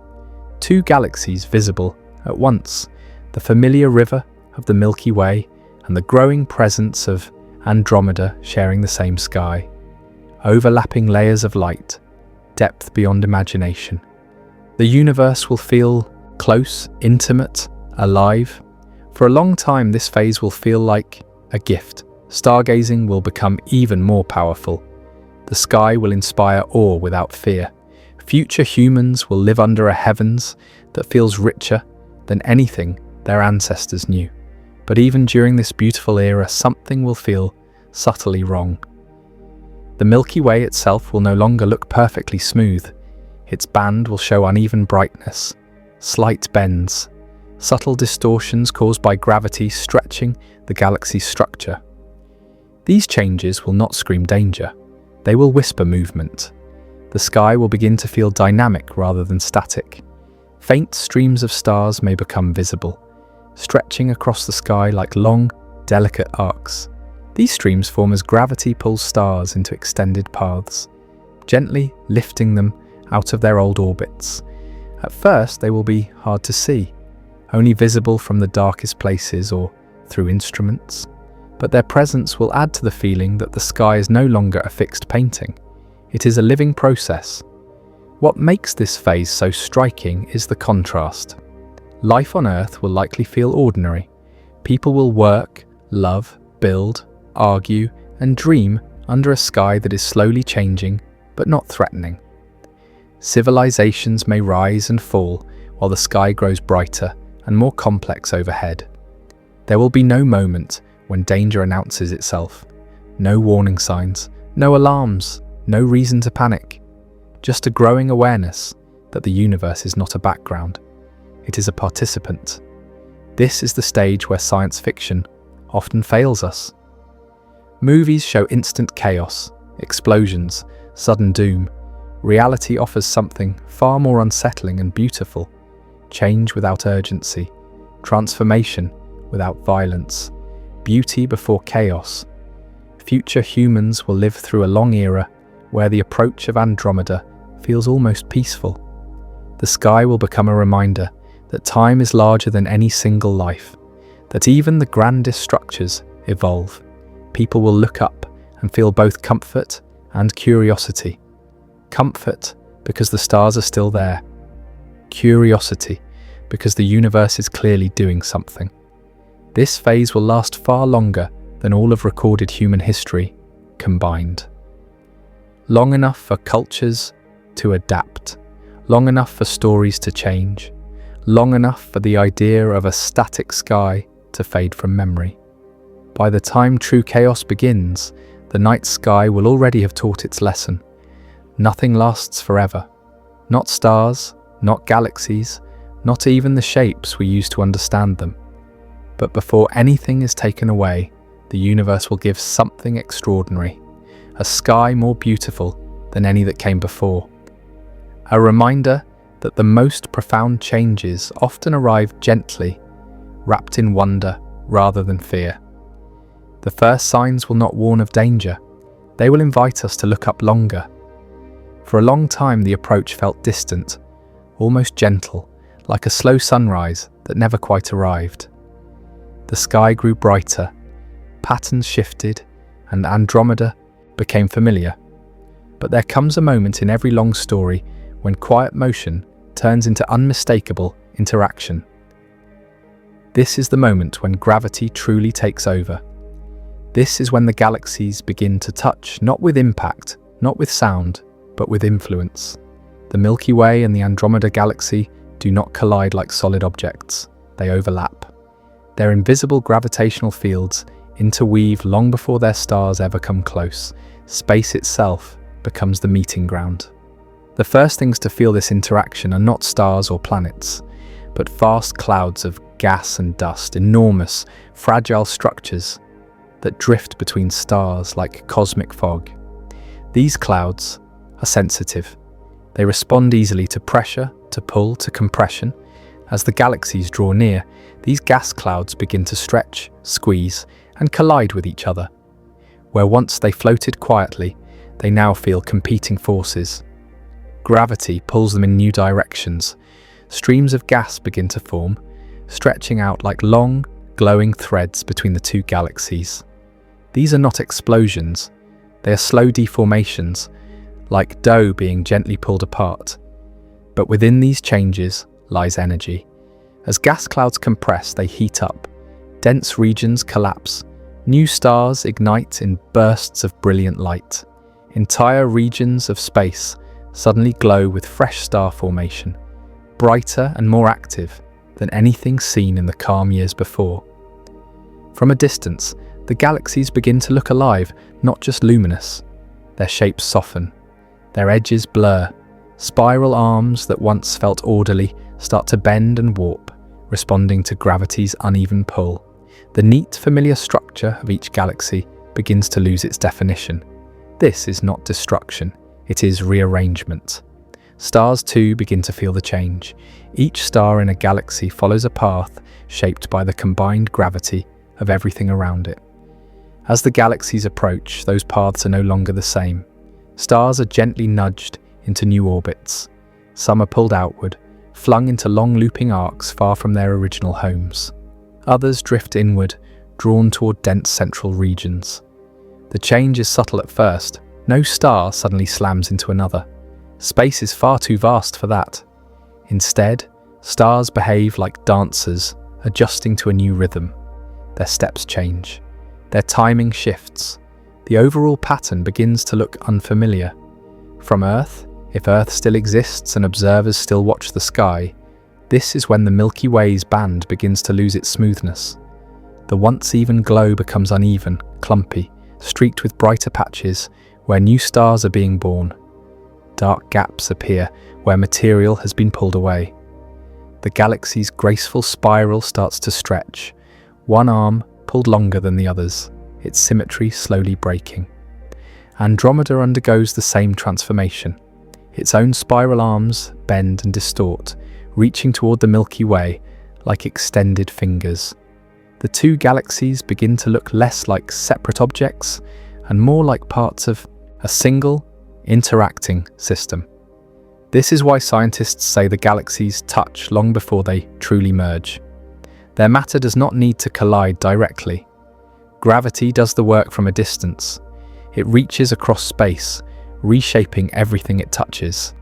Two galaxies visible at once, the familiar river of the Milky Way and the growing presence of Andromeda sharing the same sky. Overlapping layers of light, depth beyond imagination. The universe will feel close, intimate, alive. For a long time, this phase will feel like a gift. Stargazing will become even more powerful. The sky will inspire awe without fear. Future humans will live under a heavens that feels richer than anything their ancestors knew. But even during this beautiful era, something will feel subtly wrong. The Milky Way itself will no longer look perfectly smooth. Its band will show uneven brightness, slight bends, subtle distortions caused by gravity stretching the galaxy's structure. These changes will not scream danger. They will whisper movement. The sky will begin to feel dynamic rather than static. Faint streams of stars may become visible, stretching across the sky like long, delicate arcs. These streams form as gravity pulls stars into extended paths, gently lifting them out of their old orbits. At first, they will be hard to see, only visible from the darkest places or through instruments. But their presence will add to the feeling that the sky is no longer a fixed painting. It is a living process. What makes this phase so striking is the contrast. Life on Earth will likely feel ordinary. People will work, love, build, argue, and dream under a sky that is slowly changing, but not threatening. Civilizations may rise and fall while the sky grows brighter and more complex overhead. There will be no moment when danger announces itself. No warning signs, no alarms, no reason to panic. Just a growing awareness that the universe is not a background. It is a participant. This is the stage where science fiction often fails us. Movies show instant chaos, explosions, sudden doom. Reality offers something far more unsettling and beautiful. Change without urgency, transformation without violence, beauty before chaos. Future humans will live through a long era where the approach of Andromeda feels almost peaceful. The sky will become a reminder that time is larger than any single life, that even the grandest structures evolve. People will look up and feel both comfort and curiosity. Comfort because the stars are still there. Curiosity because the universe is clearly doing something. This phase will last far longer than all of recorded human history combined. Long enough for cultures to adapt, long enough for stories to change, long enough for the idea of a static sky to fade from memory. By the time true chaos begins, the night sky will already have taught its lesson. Nothing lasts forever. Not stars, not galaxies, not even the shapes we use to understand them. But before anything is taken away, the universe will give something extraordinary, a sky more beautiful than any that came before. A reminder that the most profound changes often arrive gently, wrapped in wonder rather than fear. The first signs will not warn of danger. They will invite us to look up longer. For a long time, the approach felt distant, almost gentle, like a slow sunrise that never quite arrived. The sky grew brighter, patterns shifted, and Andromeda became familiar. But there comes a moment in every long story when quiet motion turns into unmistakable interaction. This is the moment when gravity truly takes over. This is when the galaxies begin to touch, not with impact, not with sound, but with influence. The Milky Way and the Andromeda Galaxy do not collide like solid objects. They overlap. Their invisible gravitational fields interweave long before their stars ever come close. Space itself becomes the meeting ground. The first things to feel this interaction are not stars or planets, but vast clouds of gas and dust, enormous, fragile structures that drift between stars like cosmic fog. These clouds are sensitive. They respond easily to pressure, to pull, to compression. As the galaxies draw near, these gas clouds begin to stretch, squeeze, and collide with each other. Where once they floated quietly, they now feel competing forces. Gravity pulls them in new directions. Streams of gas begin to form, stretching out like long, glowing threads between the two galaxies. These are not explosions. They are slow deformations, like dough being gently pulled apart. But within these changes lies energy. As gas clouds compress, they heat up. Dense regions collapse. New stars ignite in bursts of brilliant light. Entire regions of space suddenly glow with fresh star formation, brighter and more active than anything seen in the calm years before. From a distance, the galaxies begin to look alive, not just luminous. Their shapes soften. Their edges blur. Spiral arms that once felt orderly start to bend and warp, responding to gravity's uneven pull. The neat, familiar structure of each galaxy begins to lose its definition. This is not destruction, it is rearrangement. Stars too begin to feel the change. Each star in a galaxy follows a path shaped by the combined gravity of everything around it. As the galaxies approach, those paths are no longer the same. Stars are gently nudged into new orbits. Some are pulled outward, flung into long looping arcs far from their original homes. Others drift inward, drawn toward dense central regions. The change is subtle at first. No star suddenly slams into another. Space is far too vast for that. Instead, stars behave like dancers, adjusting to a new rhythm. Their steps change. Their timing shifts. The overall pattern begins to look unfamiliar. From Earth, if Earth still exists and observers still watch the sky, this is when the Milky Way's band begins to lose its smoothness. The once even glow becomes uneven, clumpy, streaked with brighter patches where new stars are being born. Dark gaps appear where material has been pulled away. The galaxy's graceful spiral starts to stretch, one arm pulled longer than the others, its symmetry slowly breaking. Andromeda undergoes the same transformation. Its own spiral arms bend and distort, reaching toward the Milky Way like extended fingers. The two galaxies begin to look less like separate objects and more like parts of a single, interacting system. This is why scientists say the galaxies touch long before they truly merge. Their matter does not need to collide directly. Gravity does the work from a distance. It reaches across space, reshaping everything it touches.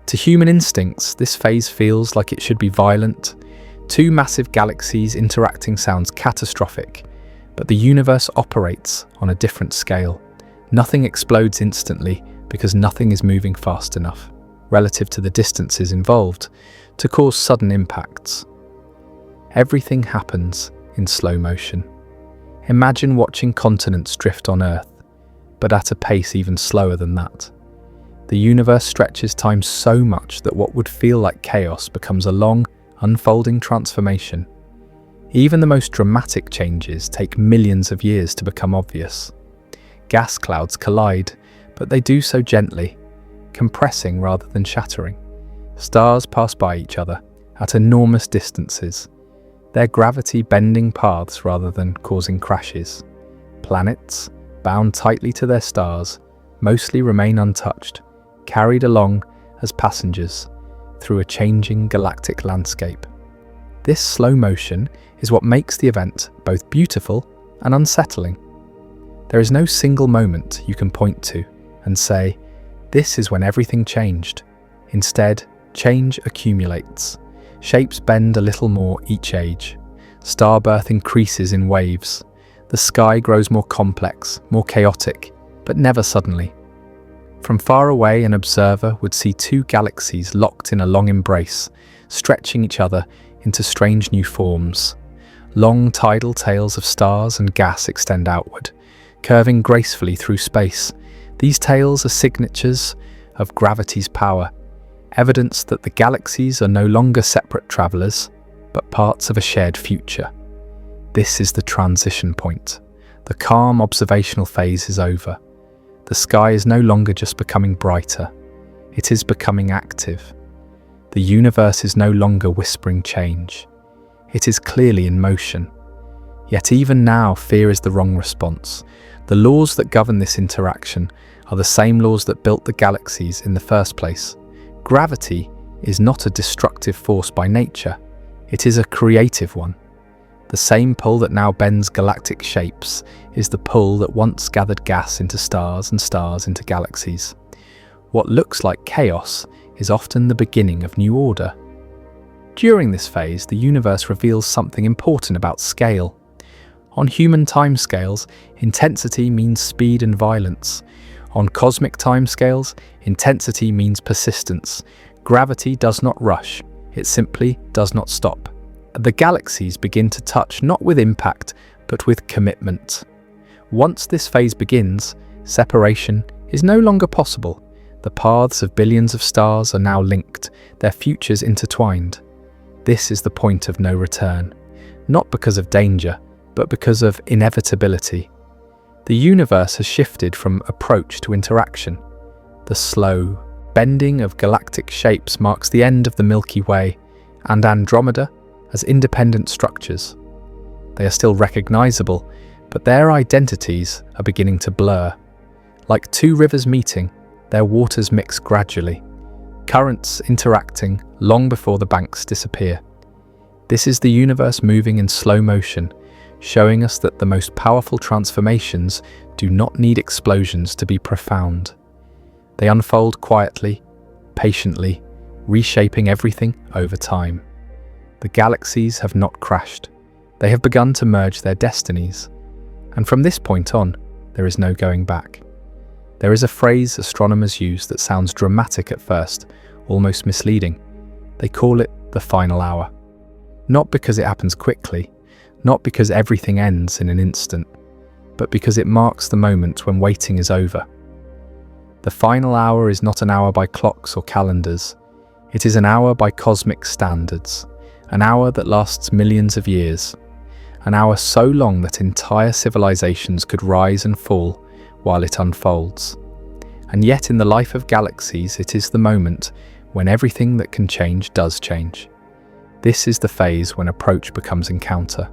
To human instincts, this phase feels like it should be violent. Two massive galaxies interacting sounds catastrophic, but the universe operates on a different scale. Nothing explodes instantly because nothing is moving fast enough, relative to the distances involved, to cause sudden impacts. Everything happens in slow motion. Imagine watching continents drift on Earth, but at a pace even slower than that. The universe stretches time so much that what would feel like chaos becomes a long, unfolding transformation. Even the most dramatic changes take millions of years to become obvious. Gas clouds collide, but they do so gently, compressing rather than shattering. Stars pass by each other at enormous distances, their gravity bending paths rather than causing crashes. Planets, bound tightly to their stars, mostly remain untouched, carried along as passengers through a changing galactic landscape. This slow motion is what makes the event both beautiful and unsettling. There is no single moment you can point to and say, "This is when everything changed." Instead, change accumulates. Shapes bend a little more each age. Star birth increases in waves. The sky grows more complex, more chaotic, but never suddenly. From far away, an observer would see two galaxies locked in a long embrace, stretching each other into strange new forms. Long tidal tails of stars and gas extend outward, curving gracefully through space. These tails are signatures of gravity's power, evidence that the galaxies are no longer separate travelers, but parts of a shared future. This is the transition point. The calm observational phase is over. The sky is no longer just becoming brighter, it is becoming active. The universe is no longer whispering change. It is clearly in motion. Yet even now, fear is the wrong response. The laws that govern this interaction are the same laws that built the galaxies in the first place. Gravity is not a destructive force by nature, it is a creative one. The same pull that now bends galactic shapes is the pull that once gathered gas into stars and stars into galaxies. What looks like chaos is often the beginning of new order. During this phase, the universe reveals something important about scale. On human timescales, intensity means speed and violence. On cosmic timescales, intensity means persistence. Gravity does not rush, it simply does not stop. The galaxies begin to touch not with impact, but with commitment. Once this phase begins, separation is no longer possible. The paths of billions of stars are now linked, their futures intertwined. This is the point of no return, not because of danger, but because of inevitability. The universe has shifted from approach to interaction. The slow bending of galactic shapes marks the end of the Milky Way and Andromeda as independent structures. They are still recognizable, but their identities are beginning to blur. Like two rivers meeting, their waters mix gradually, currents interacting long before the banks disappear. This is the universe moving in slow motion, showing us that the most powerful transformations do not need explosions to be profound. They unfold quietly, patiently, reshaping everything over time. The galaxies have not crashed. They have begun to merge their destinies. And from this point on, there is no going back. There is a phrase astronomers use that sounds dramatic at first, almost misleading. They call it the final hour. Not because it happens quickly, not because everything ends in an instant, but because it marks the moment when waiting is over. The final hour is not an hour by clocks or calendars. It is an hour by cosmic standards, an hour that lasts millions of years, an hour so long that entire civilizations could rise and fall while it unfolds. And yet in the life of galaxies, it is the moment when everything that can change does change. This is the phase when approach becomes encounter.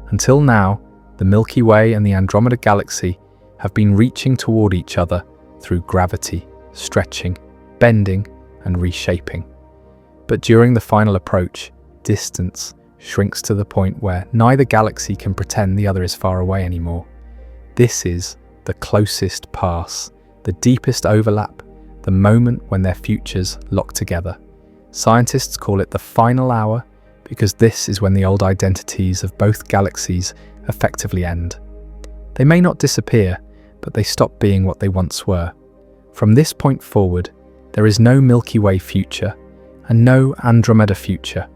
Until now, the Milky Way and the Andromeda Galaxy have been reaching toward each other through gravity, stretching, bending, and reshaping. But during the final approach, distance shrinks to the point where neither galaxy can pretend the other is far away anymore. This is the closest pass, the deepest overlap, the moment when their futures lock together. Scientists call it the final hour because this is when the old identities of both galaxies effectively end. They may not disappear, but they stop being what they once were. From this point forward, there is no Milky Way future and no Andromeda future.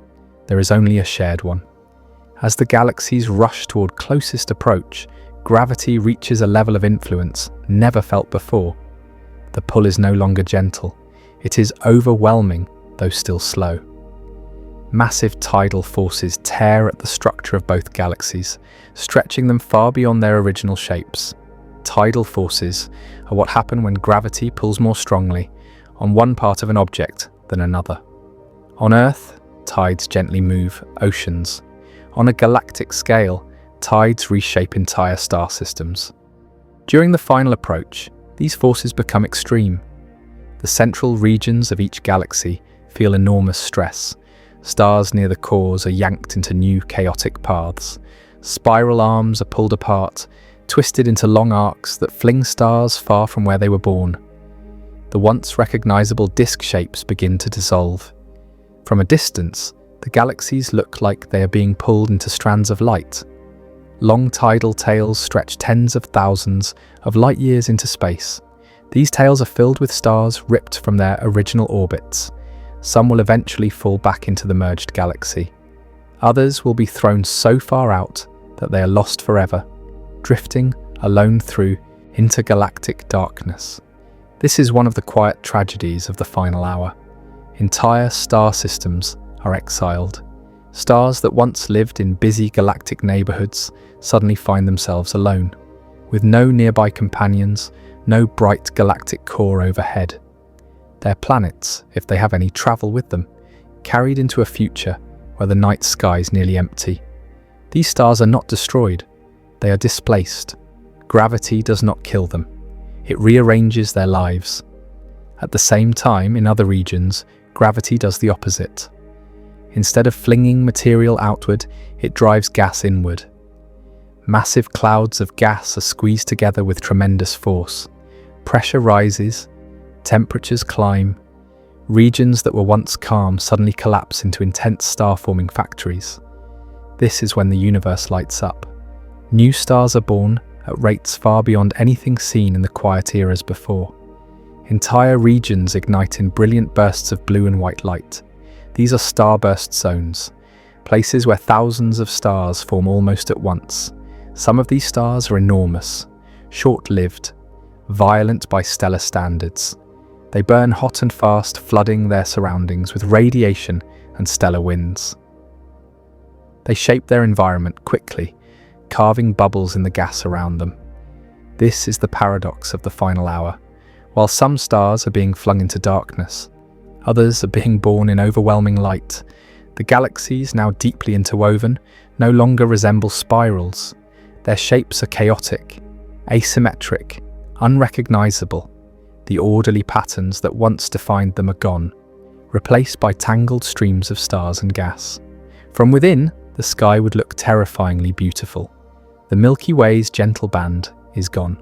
There is only a shared one. As the galaxies rush toward closest approach, gravity reaches a level of influence never felt before. The pull is no longer gentle. It is overwhelming, though still slow. Massive tidal forces tear at the structure of both galaxies, stretching them far beyond their original shapes. Tidal forces are what happen when gravity pulls more strongly on one part of an object than another. On Earth, tides gently move oceans. On a galactic scale, tides reshape entire star systems. During the final approach, these forces become extreme. The central regions of each galaxy feel enormous stress. Stars near the cores are yanked into new chaotic paths. Spiral arms are pulled apart, twisted into long arcs that fling stars far from where they were born. The once recognizable disk shapes begin to dissolve. From a distance, the galaxies look like they are being pulled into strands of light. Long tidal tails stretch tens of thousands of light years into space. These tails are filled with stars ripped from their original orbits. Some will eventually fall back into the merged galaxy. Others will be thrown so far out that they are lost forever, drifting alone through intergalactic darkness. This is one of the quiet tragedies of the final hour. Entire star systems are exiled. Stars that once lived in busy galactic neighborhoods suddenly find themselves alone, with no nearby companions, no bright galactic core overhead. Their planets, if they have any, travel with them, carried into a future where the night sky is nearly empty. These stars are not destroyed, they are displaced. Gravity does not kill them, it rearranges their lives. At the same time, in other regions, gravity does the opposite. Instead of flinging material outward, it drives gas inward. Massive clouds of gas are squeezed together with tremendous force. Pressure rises, temperatures climb. Regions that were once calm suddenly collapse into intense star-forming factories. This is when the universe lights up. New stars are born at rates far beyond anything seen in the quiet eras before. Entire regions ignite in brilliant bursts of blue and white light. These are starburst zones, places where thousands of stars form almost at once. Some of these stars are enormous, short-lived, violent by stellar standards. They burn hot and fast, flooding their surroundings with radiation and stellar winds. They shape their environment quickly, carving bubbles in the gas around them. This is the paradox of the final hour. While some stars are being flung into darkness, others are being born in overwhelming light. The galaxies, now deeply interwoven, no longer resemble spirals. Their shapes are chaotic, asymmetric, unrecognizable. The orderly patterns that once defined them are gone, replaced by tangled streams of stars and gas. From within, the sky would look terrifyingly beautiful. The Milky Way's gentle band is gone.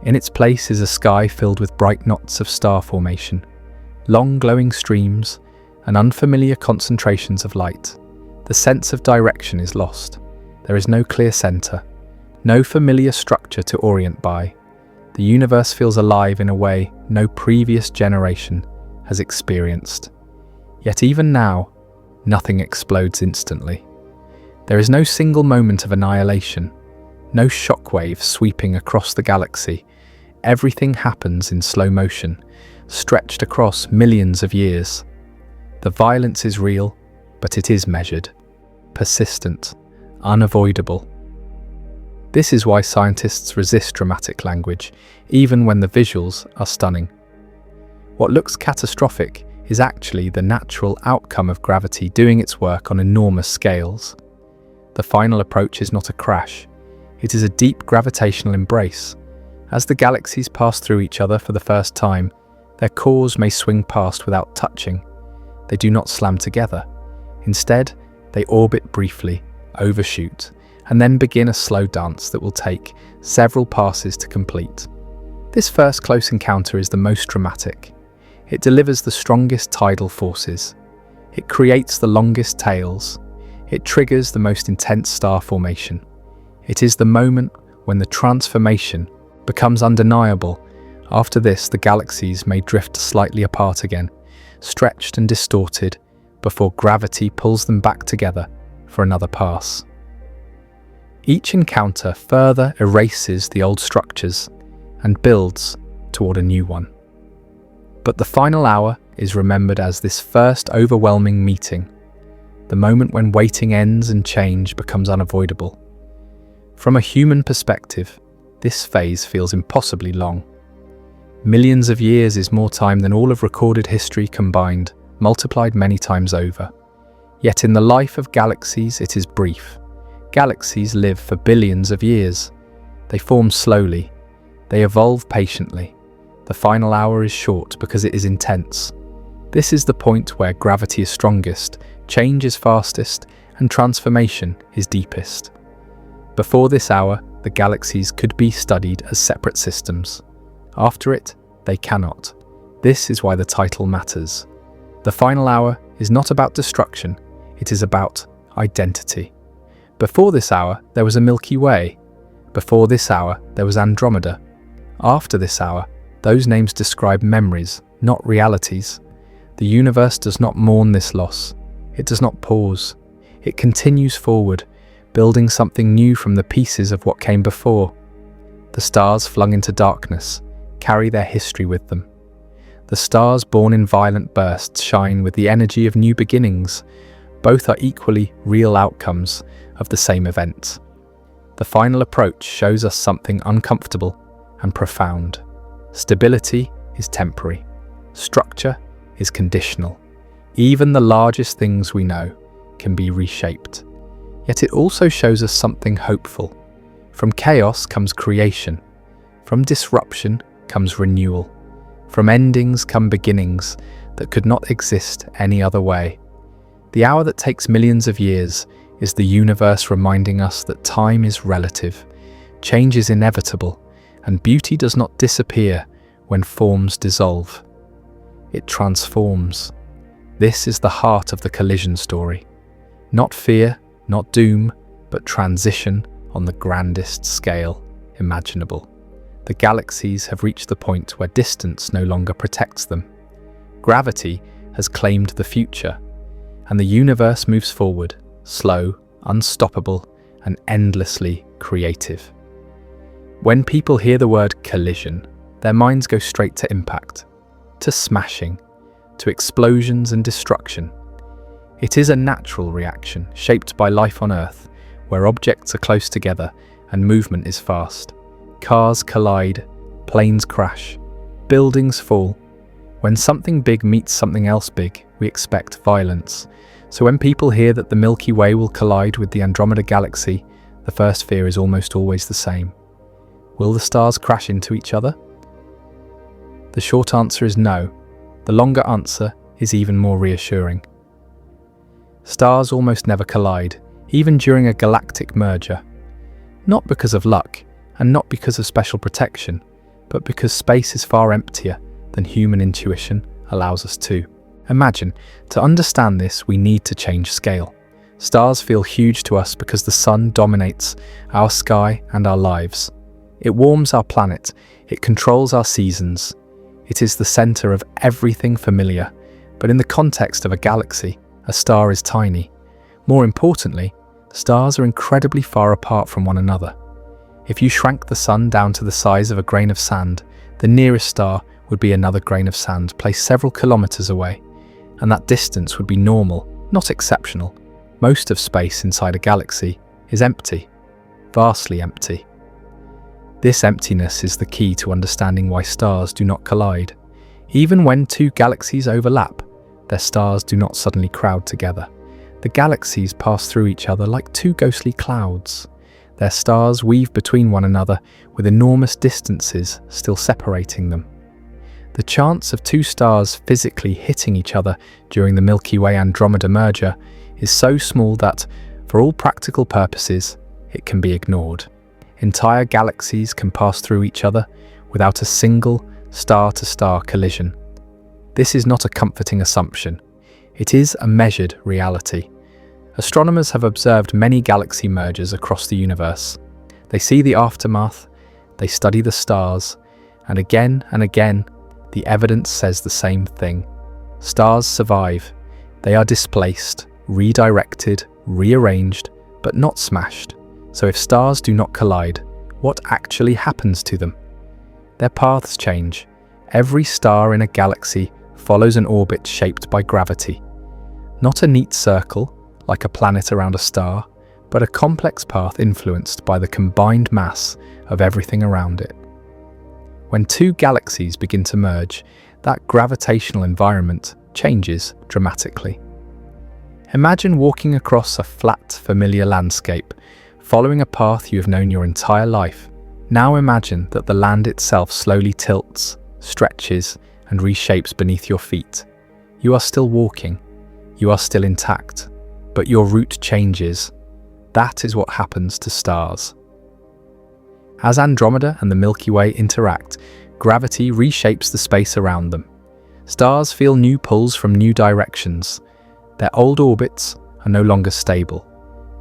In its place is a sky filled with bright knots of star formation, long glowing streams, and unfamiliar concentrations of light. The sense of direction is lost. There is no clear center, no familiar structure to orient by. The universe feels alive in a way no previous generation has experienced. Yet even now, nothing explodes instantly. There is no single moment of annihilation, no shockwave sweeping across the galaxy. Everything happens in slow motion, stretched across millions of years. The violence is real, but it is measured, persistent, unavoidable. This is why scientists resist dramatic language, even when the visuals are stunning. What looks catastrophic is actually the natural outcome of gravity doing its work on enormous scales. The final approach is not a crash. It is a deep gravitational embrace. As the galaxies pass through each other for the first time, their cores may swing past without touching. They do not slam together. Instead, they orbit briefly, overshoot, and then begin a slow dance that will take several passes to complete. This first close encounter is the most dramatic. It delivers the strongest tidal forces. It creates the longest tails. It triggers the most intense star formation. It is the moment when the transformation becomes undeniable. After this, the galaxies may drift slightly apart again, stretched and distorted, before gravity pulls them back together for another pass. Each encounter further erases the old structures and builds toward a new one. But the final hour is remembered as this first overwhelming meeting, the moment when waiting ends and change becomes unavoidable. From a human perspective, this phase feels impossibly long. Millions of years is more time than all of recorded history combined, multiplied many times over. Yet in the life of galaxies, it is brief. Galaxies live for billions of years. They form slowly. They evolve patiently. The final hour is short because it is intense. This is the point where gravity is strongest, change is fastest, and transformation is deepest. Before this hour, the galaxies could be studied as separate systems. After it, they cannot. This is why the title matters. The final hour is not about destruction, it is about identity. Before this hour, there was a Milky Way. Before this hour, there was Andromeda. After this hour, those names describe memories, not realities. The universe does not mourn this loss. It does not pause. It continues forward, building something new from the pieces of what came before. The stars flung into darkness carry their history with them. The stars born in violent bursts shine with the energy of new beginnings. Both are equally real outcomes of the same event. The final approach shows us something uncomfortable and profound. Stability is temporary. Structure is conditional. Even the largest things we know can be reshaped. Yet it also shows us something hopeful. From chaos comes creation. From disruption comes renewal. From endings come beginnings that could not exist any other way. The hour that takes millions of years is the universe reminding us that time is relative, change is inevitable, and beauty does not disappear when forms dissolve. It transforms. This is the heart of the collision story. Not fear, not doom, but transition on the grandest scale imaginable. The galaxies have reached the point where distance no longer protects them. Gravity has claimed the future, and the universe moves forward, slow, unstoppable, and endlessly creative. When people hear the word collision, their minds go straight to impact, to smashing, to explosions and destruction. It is a natural reaction shaped by life on Earth, where objects are close together and movement is fast. Cars collide, planes crash, buildings fall. When something big meets something else big, we expect violence. So when people hear that the Milky Way will collide with the Andromeda Galaxy, the first fear is almost always the same. Will the stars crash into each other? The short answer is no. The longer answer is even more reassuring. Stars almost never collide, even during a galactic merger. Not because of luck, and not because of special protection, but because space is far emptier than human intuition allows us to. Imagine, to understand this, we need to change scale. Stars feel huge to us because the sun dominates our sky and our lives. It warms our planet, it controls our seasons. It is the center of everything familiar, but in the context of a galaxy, a star is tiny. More importantly, stars are incredibly far apart from one another. If you shrank the sun down to the size of a grain of sand, the nearest star would be another grain of sand placed several kilometers away, and that distance would be normal, not exceptional. Most of space inside a galaxy is empty, vastly empty. This emptiness is the key to understanding why stars do not collide. Even when two galaxies overlap, their stars do not suddenly crowd together. The galaxies pass through each other like two ghostly clouds. Their stars weave between one another with enormous distances still separating them. The chance of two stars physically hitting each other during the Milky Way Andromeda merger is so small that, for all practical purposes, it can be ignored. Entire galaxies can pass through each other without a single star-to-star collision. This is not a comforting assumption. It is a measured reality. Astronomers have observed many galaxy mergers across the universe. They see the aftermath, they study the stars, and again, the evidence says the same thing. Stars survive. They are displaced, redirected, rearranged, but not smashed. So if stars do not collide, what actually happens to them? Their paths change. Every star in a galaxy follows an orbit shaped by gravity. Not a neat circle, like a planet around a star, but a complex path influenced by the combined mass of everything around it. When two galaxies begin to merge, that gravitational environment changes dramatically. Imagine walking across a flat, familiar landscape, following a path you have known your entire life. Now imagine that the land itself slowly tilts, stretches, and reshapes beneath your feet. You are still walking, you are still intact, but your route changes. That is what happens to stars. As Andromeda and the Milky Way interact, gravity reshapes the space around them. Stars feel new pulls from new directions. Their old orbits are no longer stable.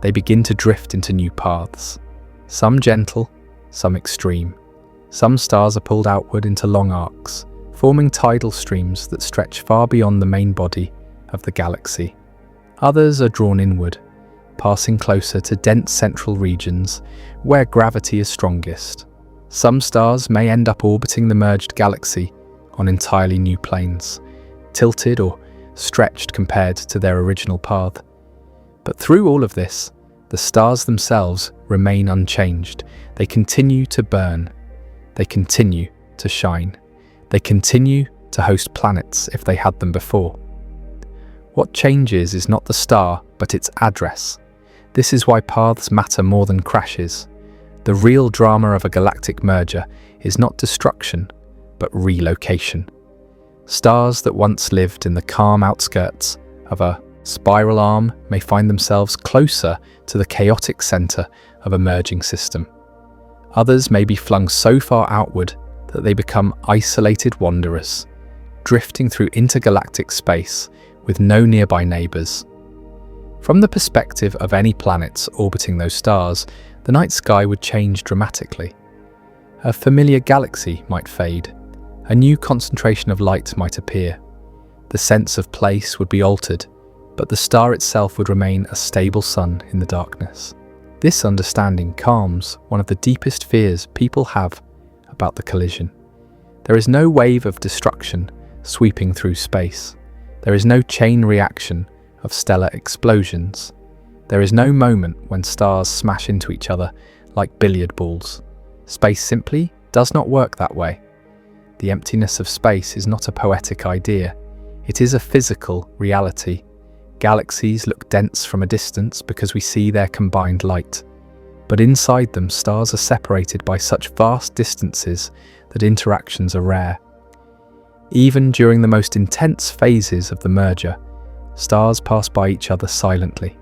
They begin to drift into new paths. Some gentle, some extreme. Some stars are pulled outward into long arcs, forming tidal streams that stretch far beyond the main body of the galaxy. Others are drawn inward, passing closer to dense central regions where gravity is strongest. Some stars may end up orbiting the merged galaxy on entirely new planes, tilted or stretched compared to their original path. But through all of this, the stars themselves remain unchanged. They continue to burn. They continue to shine. They continue to host planets if they had them before. What changes is not the star, but its address. This is why paths matter more than crashes. The real drama of a galactic merger is not destruction, but relocation. Stars that once lived in the calm outskirts of a spiral arm may find themselves closer to the chaotic center of a merging system. Others may be flung so far outward that they become isolated wanderers, drifting through intergalactic space with no nearby neighbors. From the perspective of any planets orbiting those stars, the night sky would change dramatically. A familiar galaxy might fade. A new concentration of light might appear. The sense of place would be altered, but the star itself would remain a stable sun in the darkness. This understanding calms one of the deepest fears people have about the collision. There is no wave of destruction sweeping through space. There is no chain reaction of stellar explosions. There is no moment when stars smash into each other like billiard balls. Space simply does not work that way. The emptiness of space is not a poetic idea. It is a physical reality. Galaxies look dense from a distance because we see their combined light. But inside them, stars are separated by such vast distances that interactions are rare. Even during the most intense phases of the merger, stars pass by each other silently,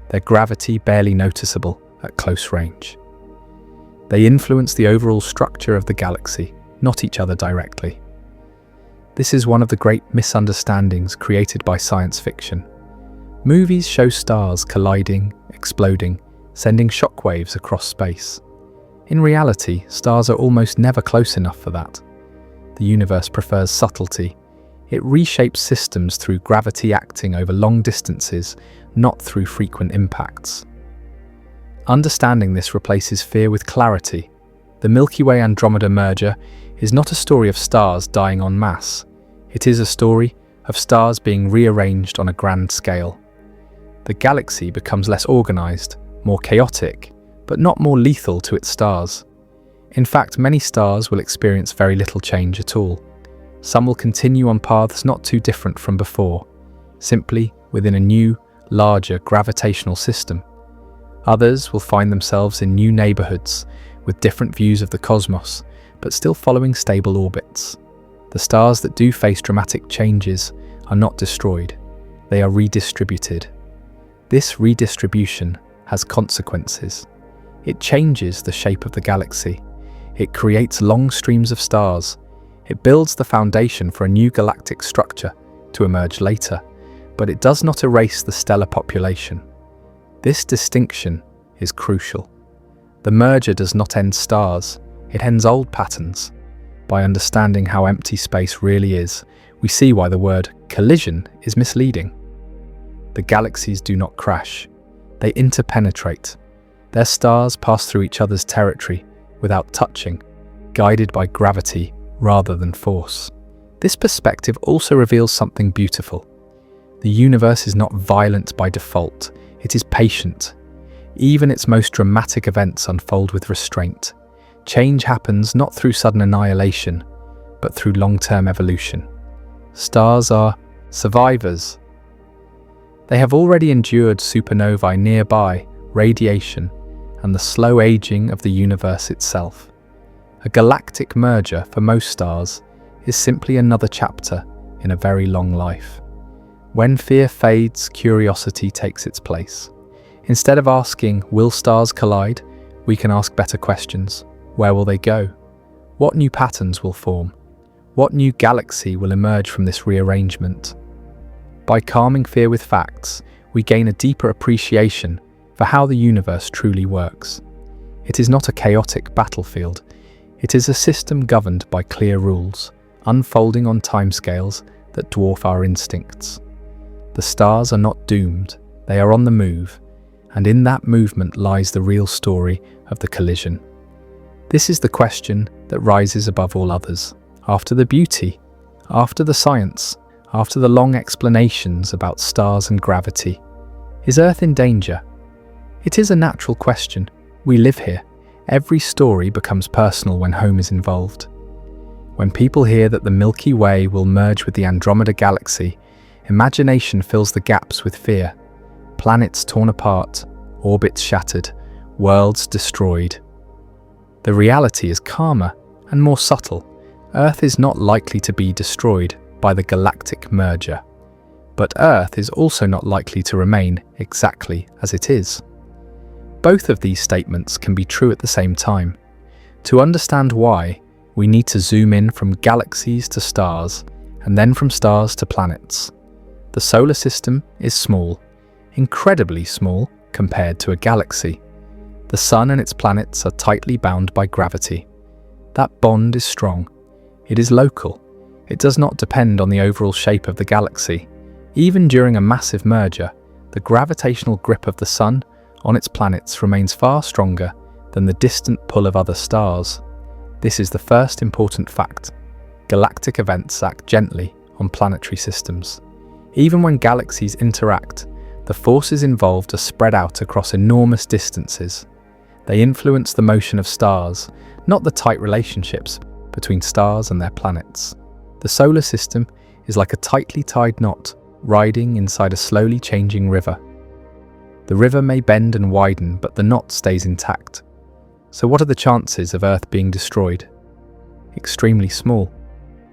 their gravity barely noticeable at close range. They influence the overall structure of the galaxy, not each other directly. This is one of the great misunderstandings created by science fiction. Movies show stars colliding, exploding, sending shockwaves across space. In reality, stars are almost never close enough for that. The universe prefers subtlety. It reshapes systems through gravity acting over long distances, not through frequent impacts. Understanding this replaces fear with clarity. The Milky Way Andromeda merger is not a story of stars dying en masse. It is a story of stars being rearranged on a grand scale. The galaxy becomes less organized, more chaotic, but not more lethal to its stars. In fact, many stars will experience very little change at all. Some will continue on paths not too different from before, simply within a new, larger gravitational system. Others will find themselves in new neighborhoods with different views of the cosmos, but still following stable orbits. The stars that do face dramatic changes are not destroyed, they are redistributed. This redistribution has consequences. It changes the shape of the galaxy. It creates long streams of stars. It builds the foundation for a new galactic structure to emerge later, but it does not erase the stellar population. This distinction is crucial. The merger does not end stars, it ends old patterns. By understanding how empty space really is, we see why the word collision is misleading. The galaxies do not crash. They interpenetrate. Their stars pass through each other's territory without touching, guided by gravity rather than force. This perspective also reveals something beautiful. The universe is not violent by default, it is patient. Even its most dramatic events unfold with restraint. Change happens not through sudden annihilation, but through long-term evolution. Stars are survivors. They have already endured supernovae nearby, radiation, and the slow aging of the universe itself. A galactic merger for most stars is simply another chapter in a very long life. When fear fades, curiosity takes its place. Instead of asking, will stars collide, we can ask better questions. Where will they go? What new patterns will form? What new galaxy will emerge from this rearrangement? By calming fear with facts, we gain a deeper appreciation for how the universe truly works. It is not a chaotic battlefield. It is a system governed by clear rules, unfolding on timescales that dwarf our instincts. The stars are not doomed, they are on the move, and in that movement lies the real story of the collision. This is the question that rises above all others. After the beauty, after the science, after the long explanations about stars and gravity, is Earth in danger? It is a natural question. We live here. Every story becomes personal when home is involved. When people hear that the Milky Way will merge with the Andromeda Galaxy, imagination fills the gaps with fear. Planets torn apart, orbits shattered, worlds destroyed. The reality is calmer and more subtle. Earth is not likely to be destroyed by the galactic merger. But Earth is also not likely to remain exactly as it is. Both of these statements can be true at the same time. To understand why, we need to zoom in from galaxies to stars, and then from stars to planets. The solar system is small, incredibly small compared to a galaxy. The Sun and its planets are tightly bound by gravity. That bond is strong. It is local. It does not depend on the overall shape of the galaxy. Even during a massive merger, the gravitational grip of the Sun on its planets remains far stronger than the distant pull of other stars. This is the first important fact. Galactic events act gently on planetary systems. Even when galaxies interact, the forces involved are spread out across enormous distances. They influence the motion of stars, not the tight relationships between stars and their planets. The solar system is like a tightly tied knot riding inside a slowly changing river. The river may bend and widen, but the knot stays intact. So what are the chances of Earth being destroyed? Extremely small.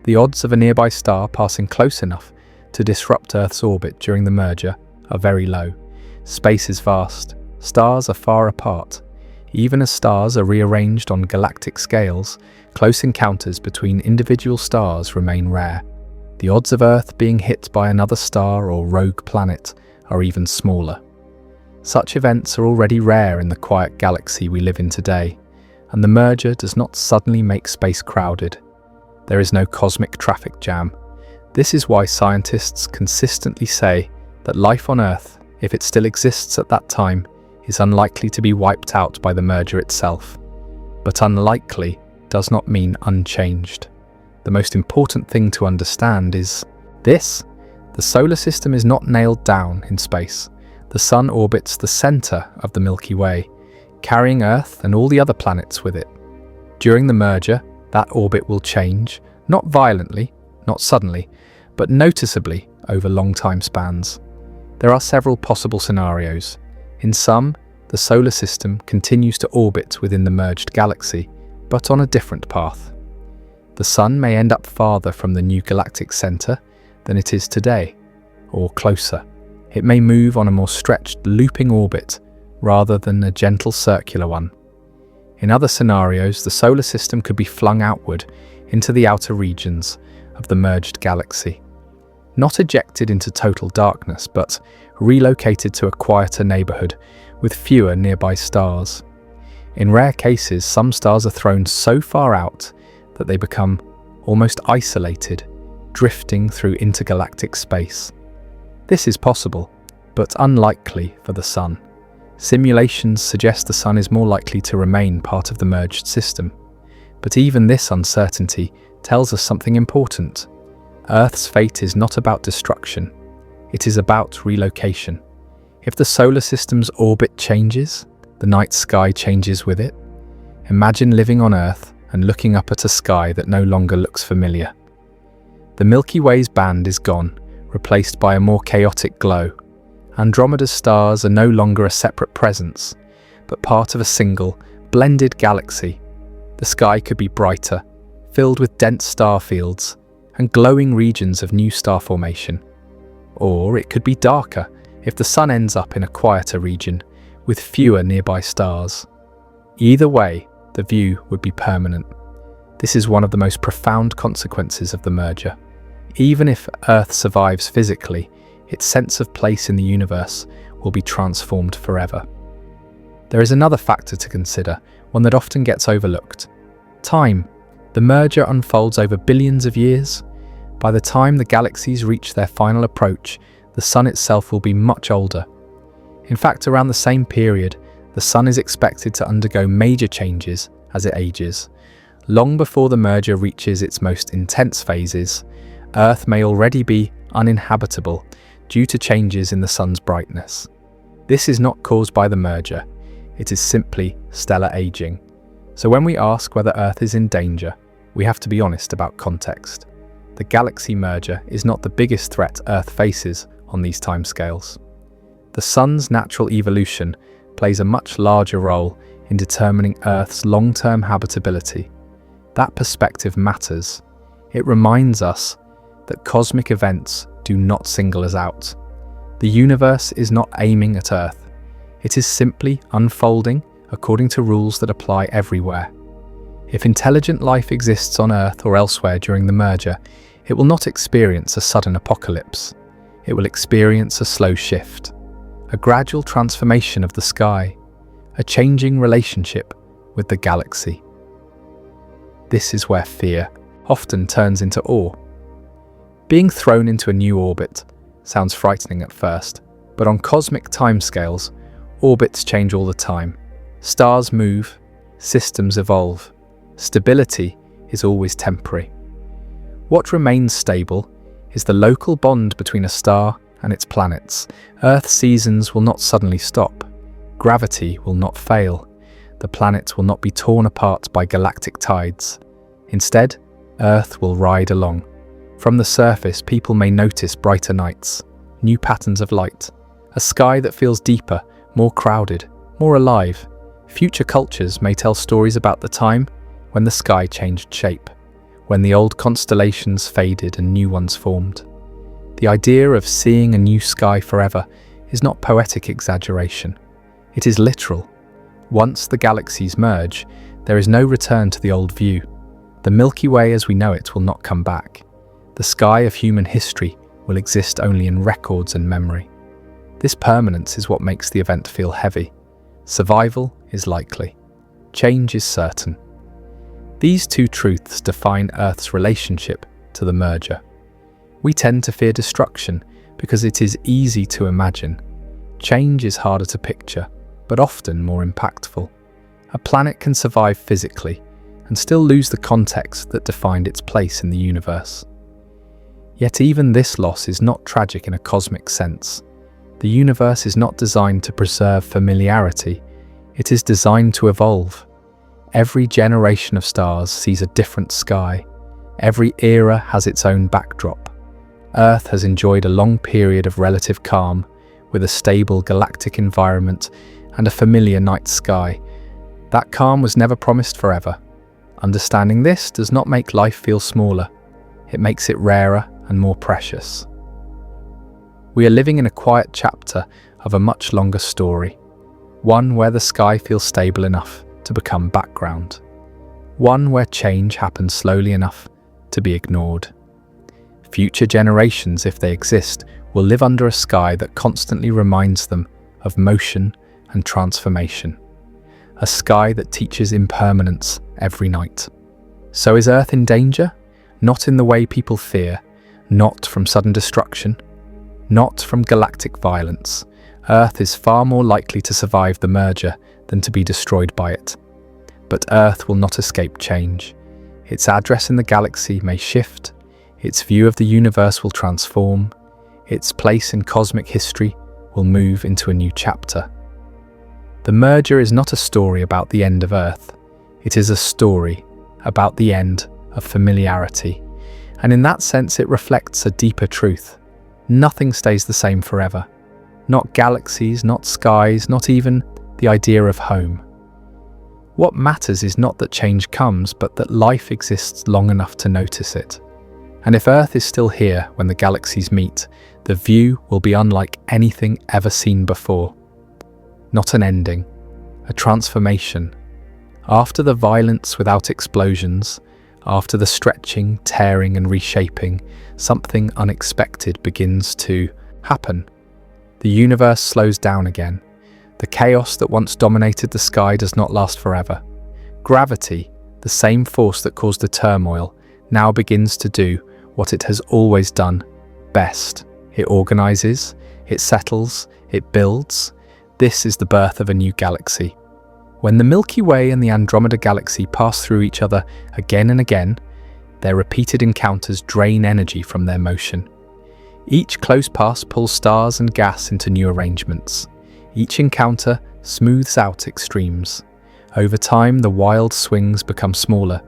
The odds of a nearby star passing close enough to disrupt Earth's orbit during the merger are very low. Space is vast. Stars are far apart. Even as stars are rearranged on galactic scales, close encounters between individual stars remain rare. The odds of Earth being hit by another star or rogue planet are even smaller. Such events are already rare in the quiet galaxy we live in today, and the merger does not suddenly make space crowded. There is no cosmic traffic jam. This is why scientists consistently say that life on Earth, if it still exists at that time, is unlikely to be wiped out by the merger itself. But unlikely does not mean unchanged. The most important thing to understand is this: the solar system is not nailed down in space. The Sun orbits the center of the Milky Way, carrying Earth and all the other planets with it. During the merger, that orbit will change, not violently, not suddenly, but noticeably over long time spans. There are several possible scenarios. In some, the solar system continues to orbit within the merged galaxy, but on a different path. The Sun may end up farther from the new galactic center than it is today, or closer. It may move on a more stretched, looping orbit rather than a gentle circular one. In other scenarios, the solar system could be flung outward into the outer regions of the merged galaxy. Not ejected into total darkness, but relocated to a quieter neighborhood with fewer nearby stars. In rare cases, some stars are thrown so far out that they become almost isolated, drifting through intergalactic space. This is possible, but unlikely for the Sun. Simulations suggest the Sun is more likely to remain part of the merged system. But even this uncertainty tells us something important. Earth's fate is not about destruction. It is about relocation. If the solar system's orbit changes, the night sky changes with it. Imagine living on Earth and looking up at a sky that no longer looks familiar. The Milky Way's band is gone, replaced by a more chaotic glow. Andromeda's stars are no longer a separate presence, but part of a single, blended galaxy. The sky could be brighter, filled with dense star fields and glowing regions of new star formation. Or it could be darker if the Sun ends up in a quieter region with fewer nearby stars. Either way, the view would be permanent. This is one of the most profound consequences of the merger. Even if Earth survives physically, its sense of place in the universe will be transformed forever. There is another factor to consider, one that often gets overlooked. Time. The merger unfolds over billions of years. By the time the galaxies reach their final approach, the Sun itself will be much older. In fact, around the same period, the Sun is expected to undergo major changes as it ages. Long before the merger reaches its most intense phases, Earth may already be uninhabitable due to changes in the Sun's brightness. This is not caused by the merger, it is simply stellar aging. So when we ask whether Earth is in danger, we have to be honest about context. The galaxy merger is not the biggest threat Earth faces on these timescales. The Sun's natural evolution plays a much larger role in determining Earth's long-term habitability. That perspective matters. It reminds us that cosmic events do not single us out. The universe is not aiming at Earth. It is simply unfolding according to rules that apply everywhere. If intelligent life exists on Earth or elsewhere during the merger, it will not experience a sudden apocalypse. It will experience a slow shift, a gradual transformation of the sky, a changing relationship with the galaxy. This is where fear often turns into awe. Being thrown into a new orbit sounds frightening at first, but on cosmic timescales, orbits change all the time. Stars move, systems evolve. Stability is always temporary. What remains stable is the local bond between a star and its planets. Earth's seasons will not suddenly stop. Gravity will not fail. The planets will not be torn apart by galactic tides. Instead, Earth will ride along. From the surface, people may notice brighter nights, new patterns of light, a sky that feels deeper, more crowded, more alive. Future cultures may tell stories about the time when the sky changed shape, when the old constellations faded and new ones formed. The idea of seeing a new sky forever is not poetic exaggeration. It is literal. Once the galaxies merge, there is no return to the old view. The Milky Way as we know it will not come back. The sky of human history will exist only in records and memory. This permanence is what makes the event feel heavy. Survival is likely. Change is certain. These two truths define Earth's relationship to the merger. We tend to fear destruction because it is easy to imagine. Change is harder to picture, but often more impactful. A planet can survive physically and still lose the context that defined its place in the universe. Yet even this loss is not tragic in a cosmic sense. The universe is not designed to preserve familiarity. It is designed to evolve. Every generation of stars sees a different sky. Every era has its own backdrop. Earth has enjoyed a long period of relative calm, with a stable galactic environment and a familiar night sky. That calm was never promised forever. Understanding this does not make life feel smaller. It makes it rarer and more precious. We are living in a quiet chapter of a much longer story, one where the sky feels stable enough to become background, one where change happens slowly enough to be ignored. Future generations, if they exist, will live under a sky that constantly reminds them of motion and transformation, a sky that teaches impermanence every night. So is Earth in danger? Not in the way people fear, not from sudden destruction, not from galactic violence. Earth is far more likely to survive the merger than to be destroyed by it. But Earth will not escape change. Its address in the galaxy may shift, its view of the universe will transform, its place in cosmic history will move into a new chapter. The merger is not a story about the end of Earth. It is a story about the end of familiarity. And in that sense, it reflects a deeper truth. Nothing stays the same forever. Not galaxies, not skies, not even the idea of home. What matters is not that change comes, but that life exists long enough to notice it. And if Earth is still here when the galaxies meet, the view will be unlike anything ever seen before. Not an ending, a transformation. After the violence without explosions, after the stretching, tearing and reshaping, something unexpected begins to happen. The universe slows down again. The chaos that once dominated the sky does not last forever. Gravity, the same force that caused the turmoil, now begins to do what it has always done best. It organizes, it settles, it builds. This is the birth of a new galaxy. When the Milky Way and the Andromeda Galaxy pass through each other again and again, their repeated encounters drain energy from their motion. Each close pass pulls stars and gas into new arrangements. Each encounter smooths out extremes. Over time, the wild swings become smaller.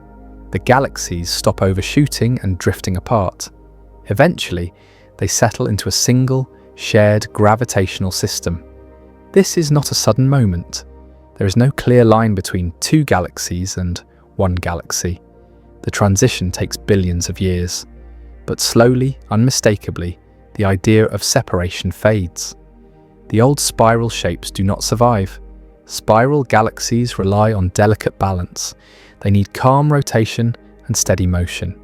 The galaxies stop overshooting and drifting apart. Eventually, they settle into a single, shared gravitational system. This is not a sudden moment. There is no clear line between two galaxies and one galaxy. The transition takes billions of years. But slowly, unmistakably, the idea of separation fades. The old spiral shapes do not survive. Spiral galaxies rely on delicate balance. They need calm rotation and steady motion.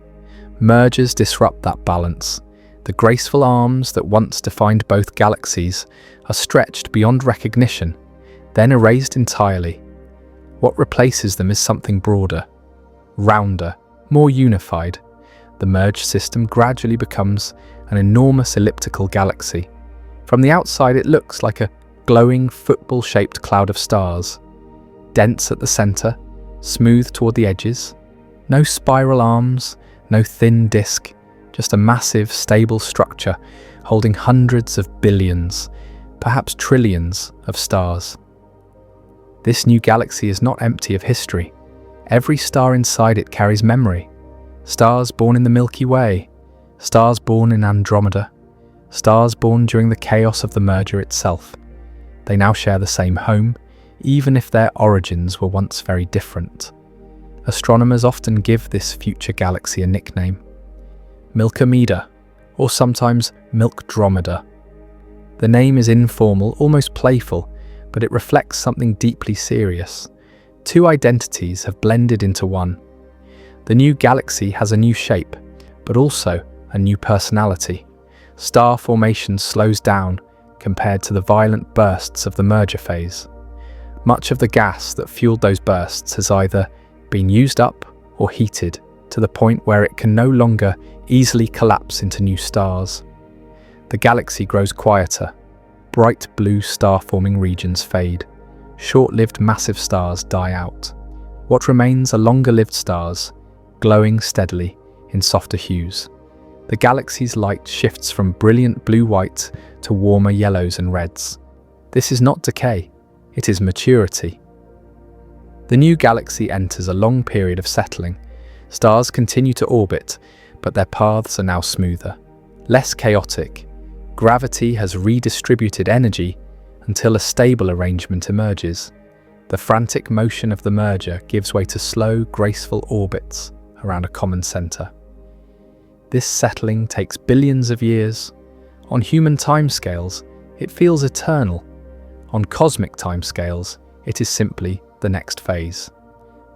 Mergers disrupt that balance. The graceful arms that once defined both galaxies are stretched beyond recognition, then erased entirely. What replaces them is something broader, rounder, more unified. The merged system gradually becomes an enormous elliptical galaxy. From the outside, it looks like a glowing, football-shaped cloud of stars. Dense at the center, smooth toward the edges. No spiral arms, no thin disk, just a massive, stable structure holding hundreds of billions, perhaps trillions of stars. This new galaxy is not empty of history. Every star inside it carries memory. Stars born in the Milky Way, stars born in Andromeda, stars born during the chaos of the merger itself. They now share the same home, even if their origins were once very different. Astronomers often give this future galaxy a nickname: Milkomeda, or sometimes Milkdromeda. The name is informal, almost playful, but it reflects something deeply serious. Two identities have blended into one. The new galaxy has a new shape, but also a new personality. Star formation slows down compared to the violent bursts of the merger phase. Much of the gas that fueled those bursts has either been used up or heated to the point where it can no longer easily collapse into new stars. The galaxy grows quieter. Bright blue star-forming regions fade. Short-lived massive stars die out. What remains are longer-lived stars, glowing steadily in softer hues. The galaxy's light shifts from brilliant blue-white to warmer yellows and reds. This is not decay, it is maturity. The new galaxy enters a long period of settling. Stars continue to orbit, but their paths are now smoother, less chaotic. Gravity has redistributed energy until a stable arrangement emerges. The frantic motion of the merger gives way to slow, graceful orbits around a common center. This settling takes billions of years. On human timescales, it feels eternal. On cosmic timescales, it is simply the next phase.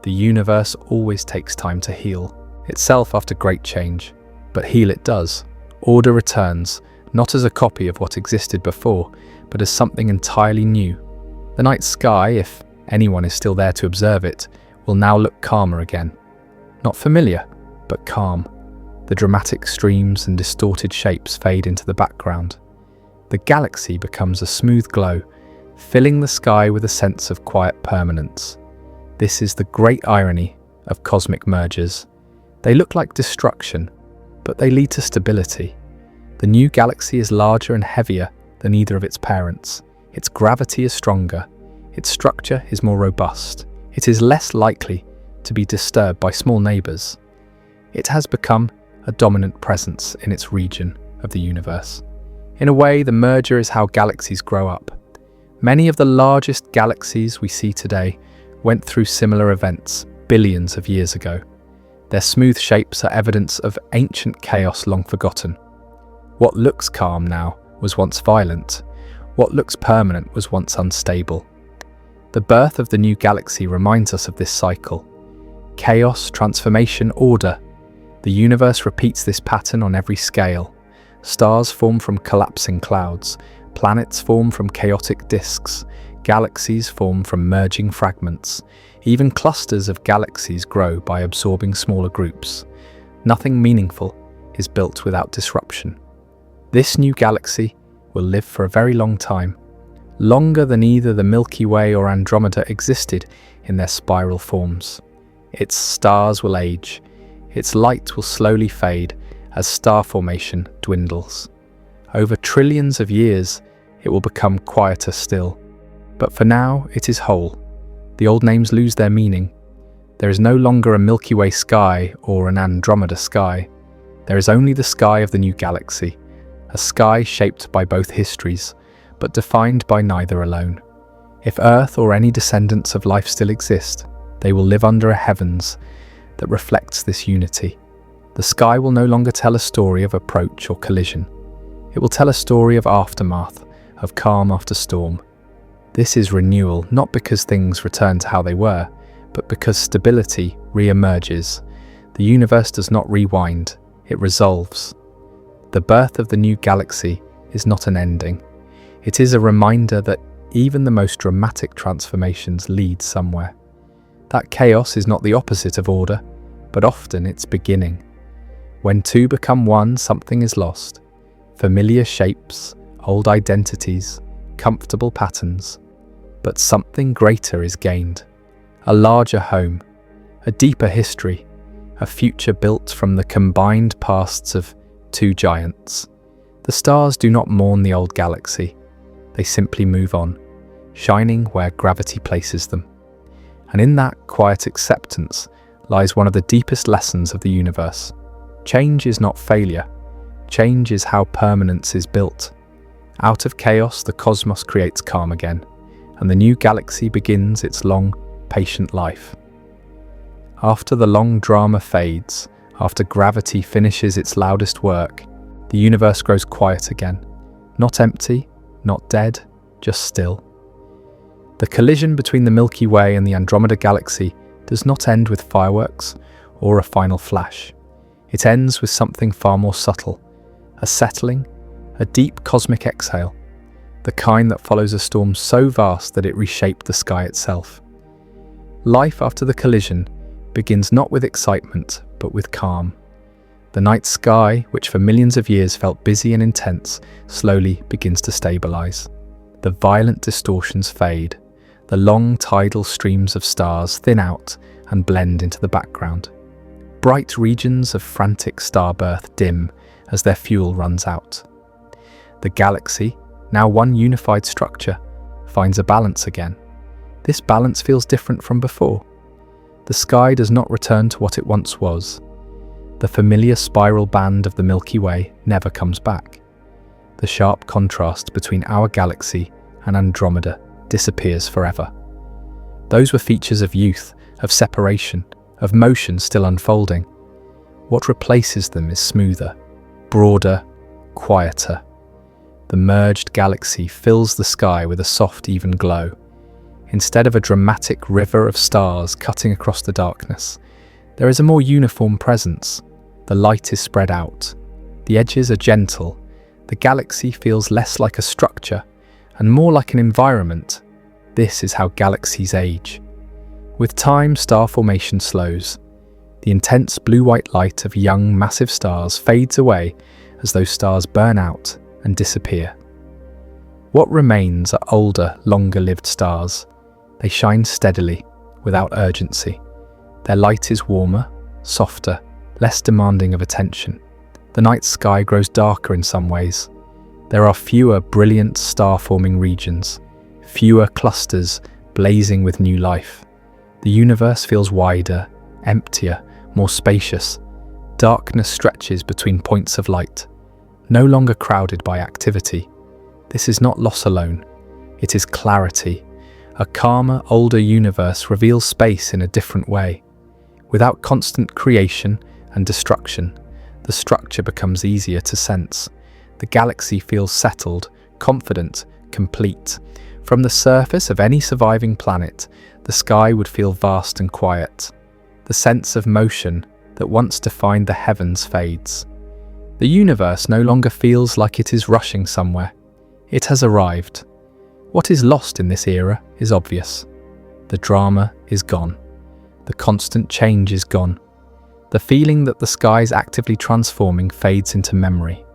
The universe always takes time to heal itself after great change, but heal it does. Order returns, not as a copy of what existed before, but as something entirely new. The night sky, if anyone is still there to observe it, will now look calmer again. Not familiar, but calm. The dramatic streams and distorted shapes fade into the background. the galaxy becomes a smooth glow, filling the sky with a sense of quiet permanence. This is the great irony of cosmic mergers. They look like destruction, but they lead to stability. The new galaxy is larger and heavier than either of its parents. Its gravity is stronger. Its structure is more robust. It is less likely to be disturbed by small neighbors. It has become a dominant presence in its region of the universe. In a way, the merger is how galaxies grow up. Many of the largest galaxies we see today went through similar events billions of years ago. Their smooth shapes are evidence of ancient chaos long forgotten. What looks calm now was once violent. What looks permanent was once unstable. The birth of the new galaxy reminds us of this cycle. Chaos, transformation, order. The universe repeats this pattern on every scale. Stars form from collapsing clouds. Planets form from chaotic disks. Galaxies form from merging fragments. Even clusters of galaxies grow by absorbing smaller groups. Nothing meaningful is built without disruption. This new galaxy will live for a very long time, longer than either the Milky Way or Andromeda existed in their spiral forms. Its stars will age. Its light will slowly fade as star formation dwindles. Over trillions of years, it will become quieter still. But for now, it is whole. The old names lose their meaning. There is no longer a Milky Way sky or an Andromeda sky. There is only the sky of the new galaxy, a sky shaped by both histories, but defined by neither alone. If Earth or any descendants of life still exist, they will live under a heavens that reflects this unity. The sky will no longer tell a story of approach or collision. It will tell a story of aftermath, of calm after storm. This is renewal, not because things return to how they were, but because stability re-emerges. The universe does not rewind, it resolves. The birth of the new galaxy is not an ending. It is a reminder that even the most dramatic transformations lead somewhere. That chaos is not the opposite of order, but often its beginning. When two become one, something is lost. Familiar shapes, old identities, comfortable patterns. But something greater is gained. A larger home, a deeper history, a future built from the combined pasts of two giants. The stars do not mourn the old galaxy. They simply move on, shining where gravity places them. And in that quiet acceptance lies one of the deepest lessons of the universe. Change is not failure. Change is how permanence is built. Out of chaos, the cosmos creates calm again, and the new galaxy begins its long, patient life. After the long drama fades, after gravity finishes its loudest work, the universe grows quiet again. Not empty, not dead, just still. The collision between the Milky Way and the Andromeda Galaxy does not end with fireworks or a final flash. It ends with something far more subtle, a settling, a deep cosmic exhale, the kind that follows a storm so vast that it reshaped the sky itself. Life after the collision begins not with excitement, but with calm. The night sky, which for millions of years felt busy and intense, slowly begins to stabilize. The violent distortions fade. The long tidal streams of stars thin out and blend into the background. Bright regions of frantic starbirth dim as their fuel runs out. The galaxy, now one unified structure, finds a balance again. This balance feels different from before. The sky does not return to what it once was. The familiar spiral band of the Milky Way never comes back. The sharp contrast between our galaxy and Andromeda disappears forever. Those were features of youth, of separation, of motion still unfolding. What replaces them is smoother, broader, quieter. The merged galaxy fills the sky with a soft, even glow. Instead of a dramatic river of stars cutting across the darkness, there is a more uniform presence. The light is spread out. The edges are gentle. The galaxy feels less like a structure and more like an environment. This is how galaxies age. With time, star formation slows. The intense blue-white light of young, massive stars fades away as those stars burn out and disappear. What remains are older, longer-lived stars. They shine steadily, without urgency. Their light is warmer, softer, less demanding of attention. The night sky grows darker in some ways. There are fewer brilliant star-forming regions, fewer clusters blazing with new life. The universe feels wider, emptier, more spacious. Darkness stretches between points of light, no longer crowded by activity. This is not loss alone, it is clarity. A calmer, older universe reveals space in a different way. Without constant creation and destruction, the structure becomes easier to sense. The galaxy feels settled, confident, complete. From the surface of any surviving planet, the sky would feel vast and quiet. The sense of motion that once defined the heavens fades. The universe no longer feels like it is rushing somewhere. It has arrived. What is lost in this era is obvious. The drama is gone. The constant change is gone. The feeling that the sky is actively transforming fades into memory.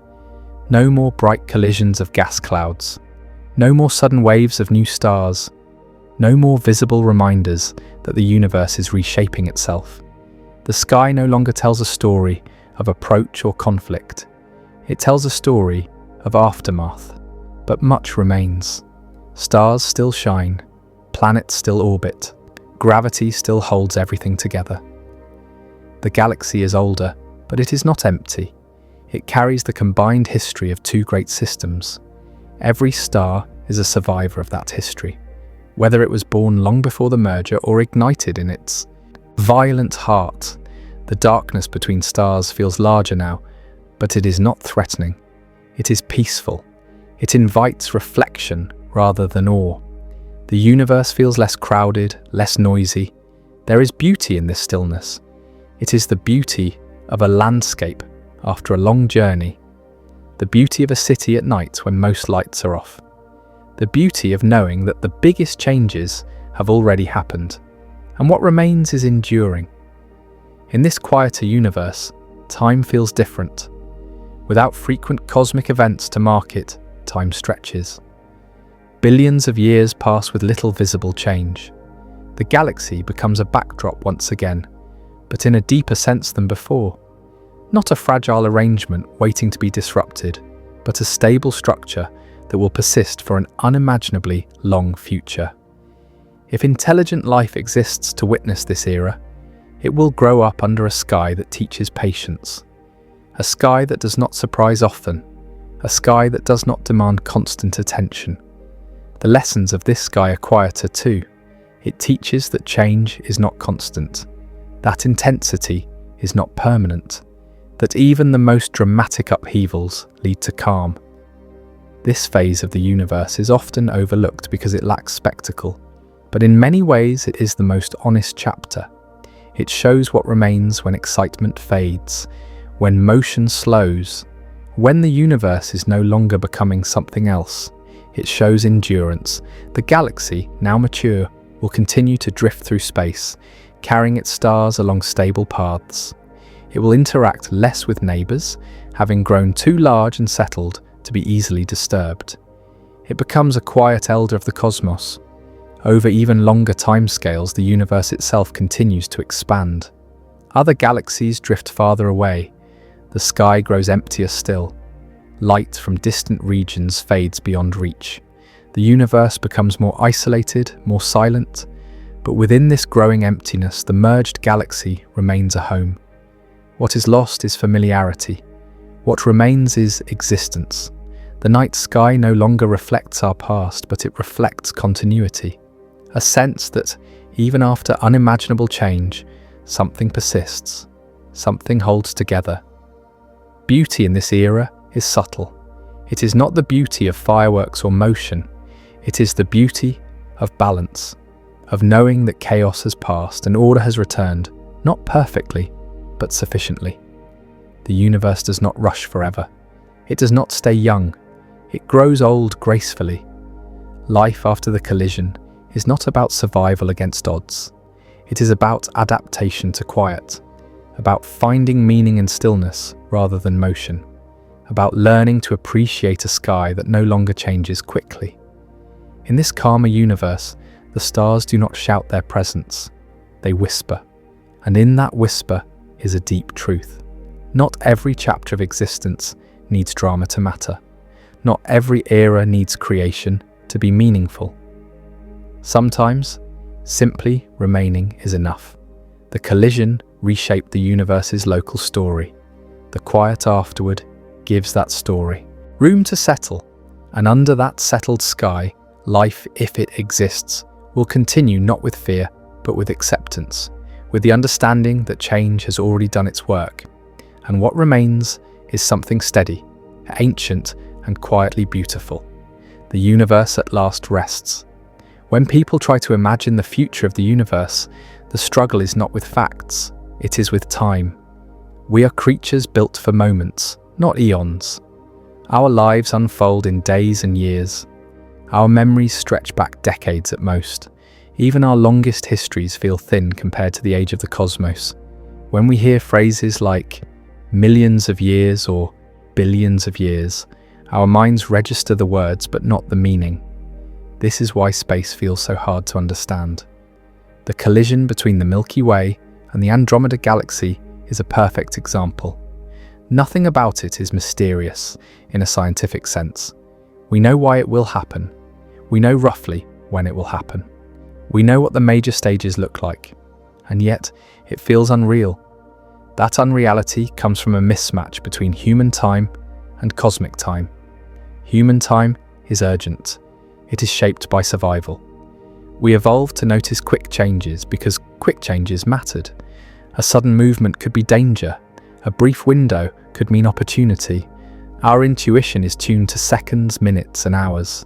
No more bright collisions of gas clouds. No more sudden waves of new stars. No more visible reminders that the universe is reshaping itself. The sky no longer tells a story of approach or conflict. It tells a story of aftermath. But much remains. Stars still shine. Planets still orbit. Gravity still holds everything together. The galaxy is older, but it is not empty. It carries the combined history of two great systems. Every star is a survivor of that history, whether it was born long before the merger or ignited in its violent heart. The darkness between stars feels larger now, but it is not threatening. It is peaceful. It invites reflection rather than awe. The universe feels less crowded, less noisy. There is beauty in this stillness. It is the beauty of a landscape after a long journey. The beauty of a city at night when most lights are off. The beauty of knowing that the biggest changes have already happened, and what remains is enduring. In this quieter universe, time feels different. Without frequent cosmic events to mark it, time stretches. Billions of years pass with little visible change. The galaxy becomes a backdrop once again, but in a deeper sense than before. Not a fragile arrangement waiting to be disrupted, but a stable structure that will persist for an unimaginably long future. If intelligent life exists to witness this era, it will grow up under a sky that teaches patience. A sky that does not surprise often. A sky that does not demand constant attention. The lessons of this sky are quieter too. It teaches that change is not constant, that intensity is not permanent, that even the most dramatic upheavals lead to calm. This phase of the universe is often overlooked because it lacks spectacle, but in many ways it is the most honest chapter. It shows what remains when excitement fades, when motion slows, when the universe is no longer becoming something else. It shows endurance. The galaxy, now mature, will continue to drift through space, carrying its stars along stable paths. It will interact less with neighbours, having grown too large and settled to be easily disturbed. It becomes a quiet elder of the cosmos. Over even longer timescales, the universe itself continues to expand. Other galaxies drift farther away. The sky grows emptier still. Light from distant regions fades beyond reach. The universe becomes more isolated, more silent, but within this growing emptiness, the merged galaxy remains a home. What is lost is familiarity. What remains is existence. The night sky no longer reflects our past, but it reflects continuity. A sense that, even after unimaginable change, something persists, something holds together. Beauty in this era is subtle. It is not the beauty of fireworks or motion. It is the beauty of balance, of knowing that chaos has passed and order has returned, not perfectly, but sufficiently. The universe does not rush forever. It does not stay young. It grows old gracefully. Life after the collision is not about survival against odds. It is about adaptation to quiet, about finding meaning in stillness rather than motion. about learning to appreciate a sky that no longer changes quickly. In this calmer universe, the stars do not shout their presence, they whisper. And in that whisper is a deep truth. Not every chapter of existence needs drama to matter. Not every era needs creation to be meaningful. Sometimes, simply remaining is enough. The collision reshaped the universe's local story. The quiet afterward gives that story room to settle, and under that settled sky, life, if it exists, will continue not with fear, but with acceptance, with the understanding that change has already done its work, and what remains is something steady, ancient, and quietly beautiful. The universe at last rests. When people try to imagine the future of the universe, the struggle is not with facts, it is with time. We are creatures built for moments, not eons. Our lives unfold in days and years. Our memories stretch back decades at most. Even our longest histories feel thin compared to the age of the cosmos. When we hear phrases like millions of years or billions of years, our minds register the words but not the meaning. This is why space feels so hard to understand. The collision between the Milky Way and the Andromeda Galaxy is a perfect example. Nothing about it is mysterious in a scientific sense. We know why it will happen. We know roughly when it will happen. We know what the major stages look like, and yet it feels unreal. That unreality comes from a mismatch between human time and cosmic time. Human time is urgent. It is shaped by survival. We evolved to notice quick changes because quick changes mattered. A sudden movement could be danger. A brief window could mean opportunity. Our intuition is tuned to seconds, minutes, and hours.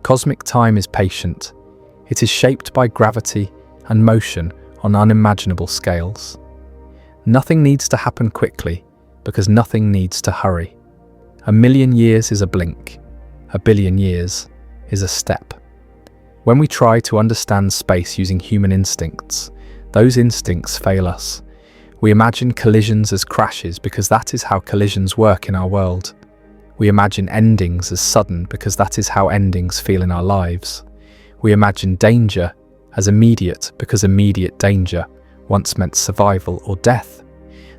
Cosmic time is patient. It is shaped by gravity and motion on unimaginable scales. Nothing needs to happen quickly because nothing needs to hurry. 1,000,000 years is a blink. 1,000,000,000 years is a step. When we try to understand space using human instincts, those instincts fail us. We imagine collisions as crashes because that is how collisions work in our world. We imagine endings as sudden because that is how endings feel in our lives. We imagine danger as immediate because immediate danger once meant survival or death.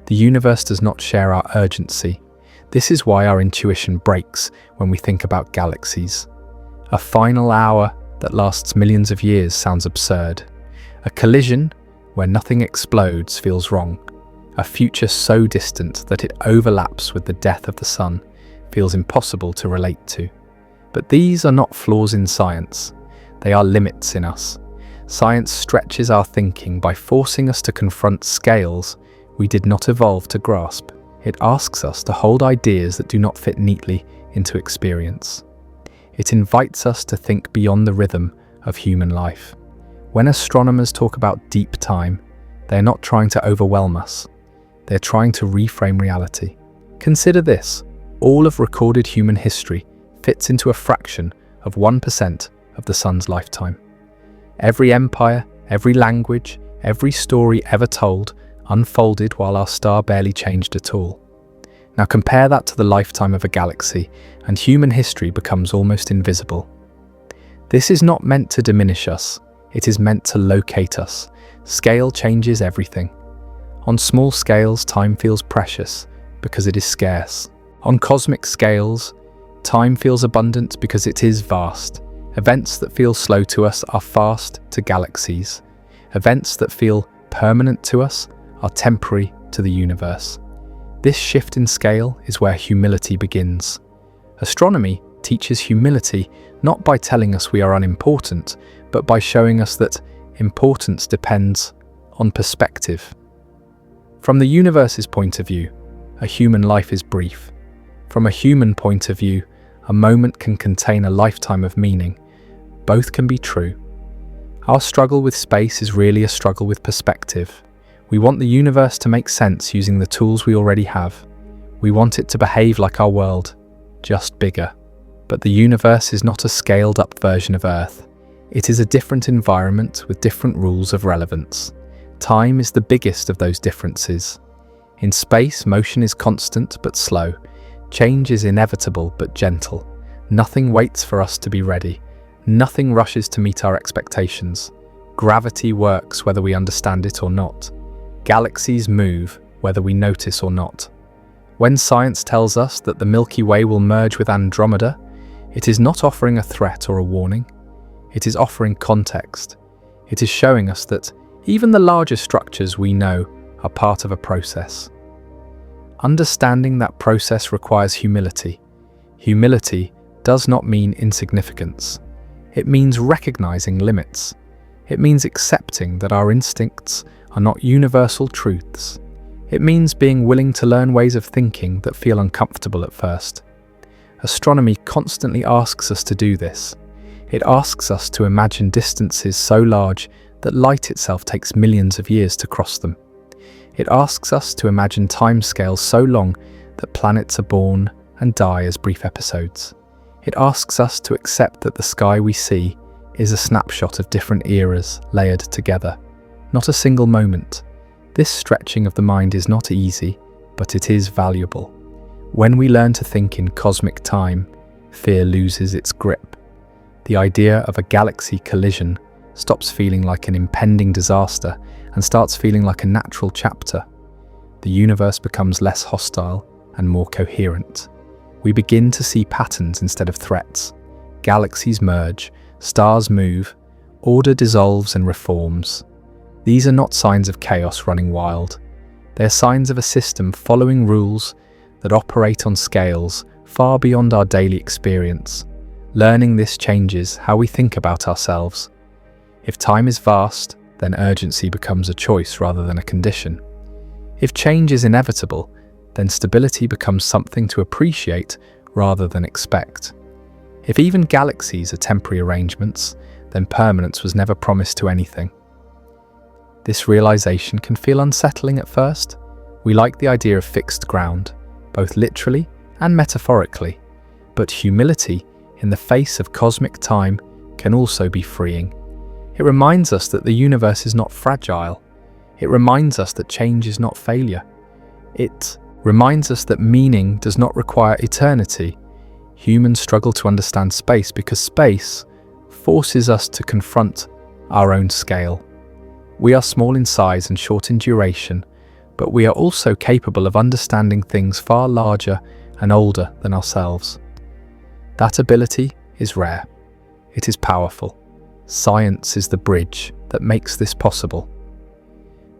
The universe does not share our urgency. This is why our intuition breaks when we think about galaxies. A final hour that lasts millions of years sounds absurd. A collision where nothing explodes feels wrong. A future so distant that it overlaps with the death of the sun feels impossible to relate to. But these are not flaws in science. They are limits in us. Science stretches our thinking by forcing us to confront scales we did not evolve to grasp. It asks us to hold ideas that do not fit neatly into experience. It invites us to think beyond the rhythm of human life. When astronomers talk about deep time, they're not trying to overwhelm us. They're trying to reframe reality. Consider this: all of recorded human history fits into a fraction of 1% of the sun's lifetime. Every empire, every language, every story ever told unfolded while our star barely changed at all. Now compare that to the lifetime of a galaxy, and human history becomes almost invisible. This is not meant to diminish us, it is meant to locate us. Scale changes everything. On small scales, time feels precious because it is scarce. On cosmic scales, time feels abundant because it is vast. Events that feel slow to us are fast to galaxies. Events that feel permanent to us are temporary to the universe. This shift in scale is where humility begins. Astronomy teaches humility not by telling us we are unimportant, but by showing us that importance depends on perspective. From the universe's point of view, a human life is brief. From a human point of view, a moment can contain a lifetime of meaning. Both can be true. Our struggle with space is really a struggle with perspective. We want the universe to make sense using the tools we already have. We want it to behave like our world, just bigger. But the universe is not a scaled-up version of Earth. It is a different environment with different rules of relevance. Time is the biggest of those differences. In space, motion is constant but slow. Change is inevitable but gentle. Nothing waits for us to be ready. Nothing rushes to meet our expectations. Gravity works whether we understand it or not. Galaxies move whether we notice or not. When science tells us that the Milky Way will merge with Andromeda, it is not offering a threat or a warning. It is offering context. It is showing us that even the largest structures we know are part of a process. Understanding that process requires humility. Humility does not mean insignificance. It means recognizing limits. It means accepting that our instincts are not universal truths. It means being willing to learn ways of thinking that feel uncomfortable at first. Astronomy constantly asks us to do this. It asks us to imagine distances so large that light itself takes millions of years to cross them. It asks us to imagine timescales so long that planets are born and die as brief episodes. It asks us to accept that the sky we see is a snapshot of different eras layered together, not a single moment. This stretching of the mind is not easy, but it is valuable. When we learn to think in cosmic time, fear loses its grip. The idea of a galaxy collision stops feeling like an impending disaster and starts feeling like a natural chapter. The universe becomes less hostile and more coherent. We begin to see patterns instead of threats. Galaxies merge, stars move, order dissolves and reforms. These are not signs of chaos running wild. They are signs of a system following rules that operate on scales far beyond our daily experience. Learning this changes how we think about ourselves. If time is vast, then urgency becomes a choice rather than a condition. If change is inevitable, then stability becomes something to appreciate rather than expect. If even galaxies are temporary arrangements, then permanence was never promised to anything. This realization can feel unsettling at first. We like the idea of fixed ground, both literally and metaphorically, but humility in the face of cosmic time can also be freeing. It reminds us that the universe is not fragile. It reminds us that change is not failure. It reminds us that meaning does not require eternity. Humans struggle to understand space because space forces us to confront our own scale. We are small in size and short in duration, but we are also capable of understanding things far larger and older than ourselves. That ability is rare. It is powerful. Science is the bridge that makes this possible.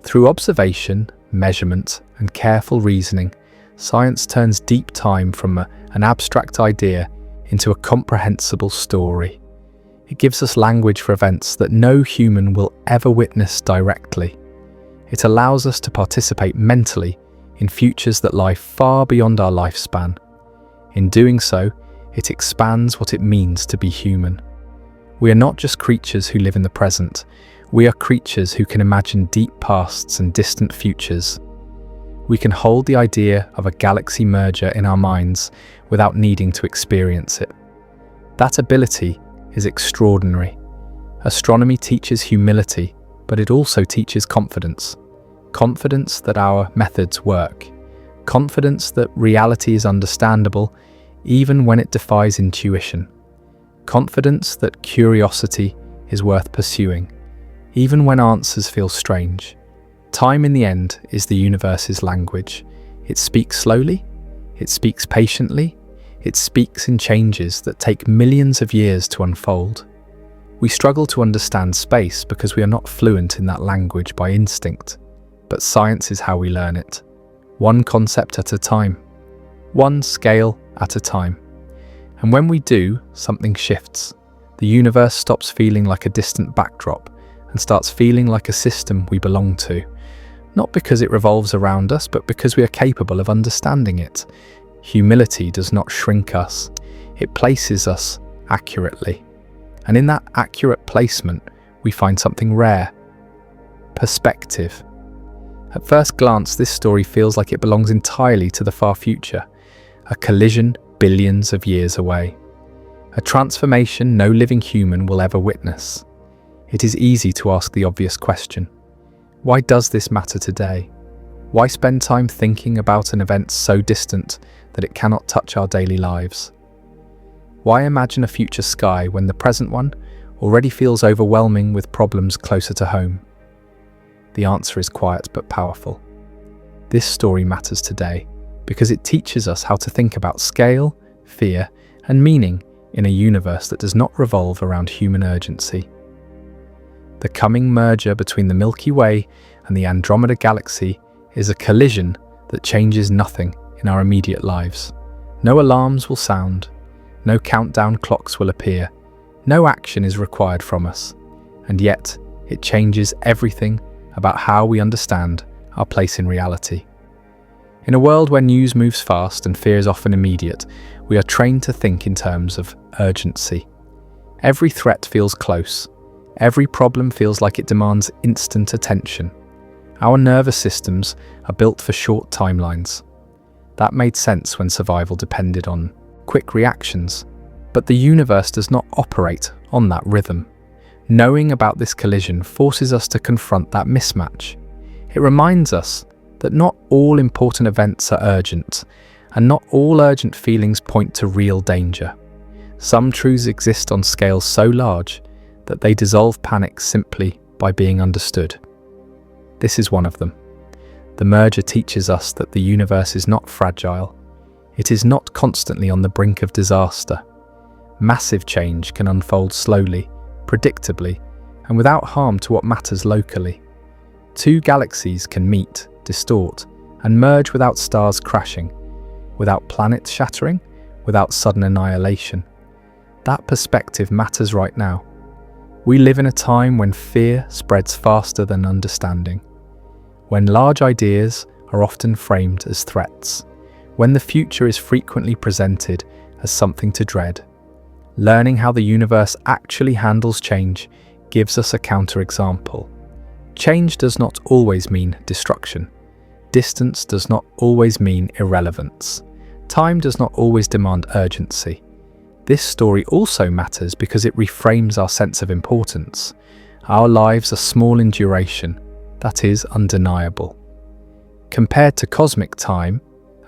Through observation, measurement, and careful reasoning, science turns deep time from an abstract idea into a comprehensible story. It gives us language for events that no human will ever witness directly. It allows us to participate mentally in futures that lie far beyond our lifespan. In doing so, it expands what it means to be human. We are not just creatures who live in the present. We are creatures who can imagine deep pasts and distant futures. We can hold the idea of a galaxy merger in our minds without needing to experience it. That ability is extraordinary. Astronomy teaches humility, but it also teaches confidence. Confidence that our methods work. Confidence that reality is understandable, even when it defies intuition. Confidence that curiosity is worth pursuing, even when answers feel strange. Time, in the end, is the universe's language. It speaks slowly, it speaks patiently, it speaks in changes that take millions of years to unfold. We struggle to understand space because we are not fluent in that language by instinct, but science is how we learn it. One concept at a time, one scale at a time. And when we do, something shifts. The universe stops feeling like a distant backdrop and starts feeling like a system we belong to. Not because it revolves around us, but because we are capable of understanding it. Humility does not shrink us, it places us accurately. And in that accurate placement, we find something rare: perspective. At first glance, this story feels like it belongs entirely to the far future, a collision billions of years away, a transformation no living human will ever witness. It is easy to ask the obvious question: why does this matter today? Why spend time thinking about an event so distant that it cannot touch our daily lives. Why imagine a future sky when the present one already feels overwhelming with problems closer to home? The answer is quiet but powerful. This story matters today because it teaches us how to think about scale, fear, and meaning in a universe that does not revolve around human urgency. The coming merger between the Milky Way and the Andromeda Galaxy is a collision that changes nothing in our immediate lives. No alarms will sound, no countdown clocks will appear, no action is required from us, and yet it changes everything about how we understand our place in reality. In a world where news moves fast and fear is often immediate, we are trained to think in terms of urgency. Every threat feels close. Every problem feels like it demands instant attention. Our nervous systems are built for short timelines. That made sense when survival depended on quick reactions, but the universe does not operate on that rhythm. Knowing about this collision forces us to confront that mismatch. It reminds us that not all important events are urgent, and not all urgent feelings point to real danger. Some truths exist on scales so large that they dissolve panic simply by being understood. This is one of them. The merger teaches us that the universe is not fragile. It is not constantly on the brink of disaster. Massive change can unfold slowly, predictably, and without harm to what matters locally. Two galaxies can meet, distort, and merge without stars crashing, without planets shattering, without sudden annihilation. That perspective matters right now. We live in a time when fear spreads faster than understanding, when large ideas are often framed as threats, when the future is frequently presented as something to dread. Learning how the universe actually handles change gives us a counterexample. Change does not always mean destruction. Distance does not always mean irrelevance. Time does not always demand urgency. This story also matters because it reframes our sense of importance. Our lives are small in duration, that is undeniable. Compared to cosmic time,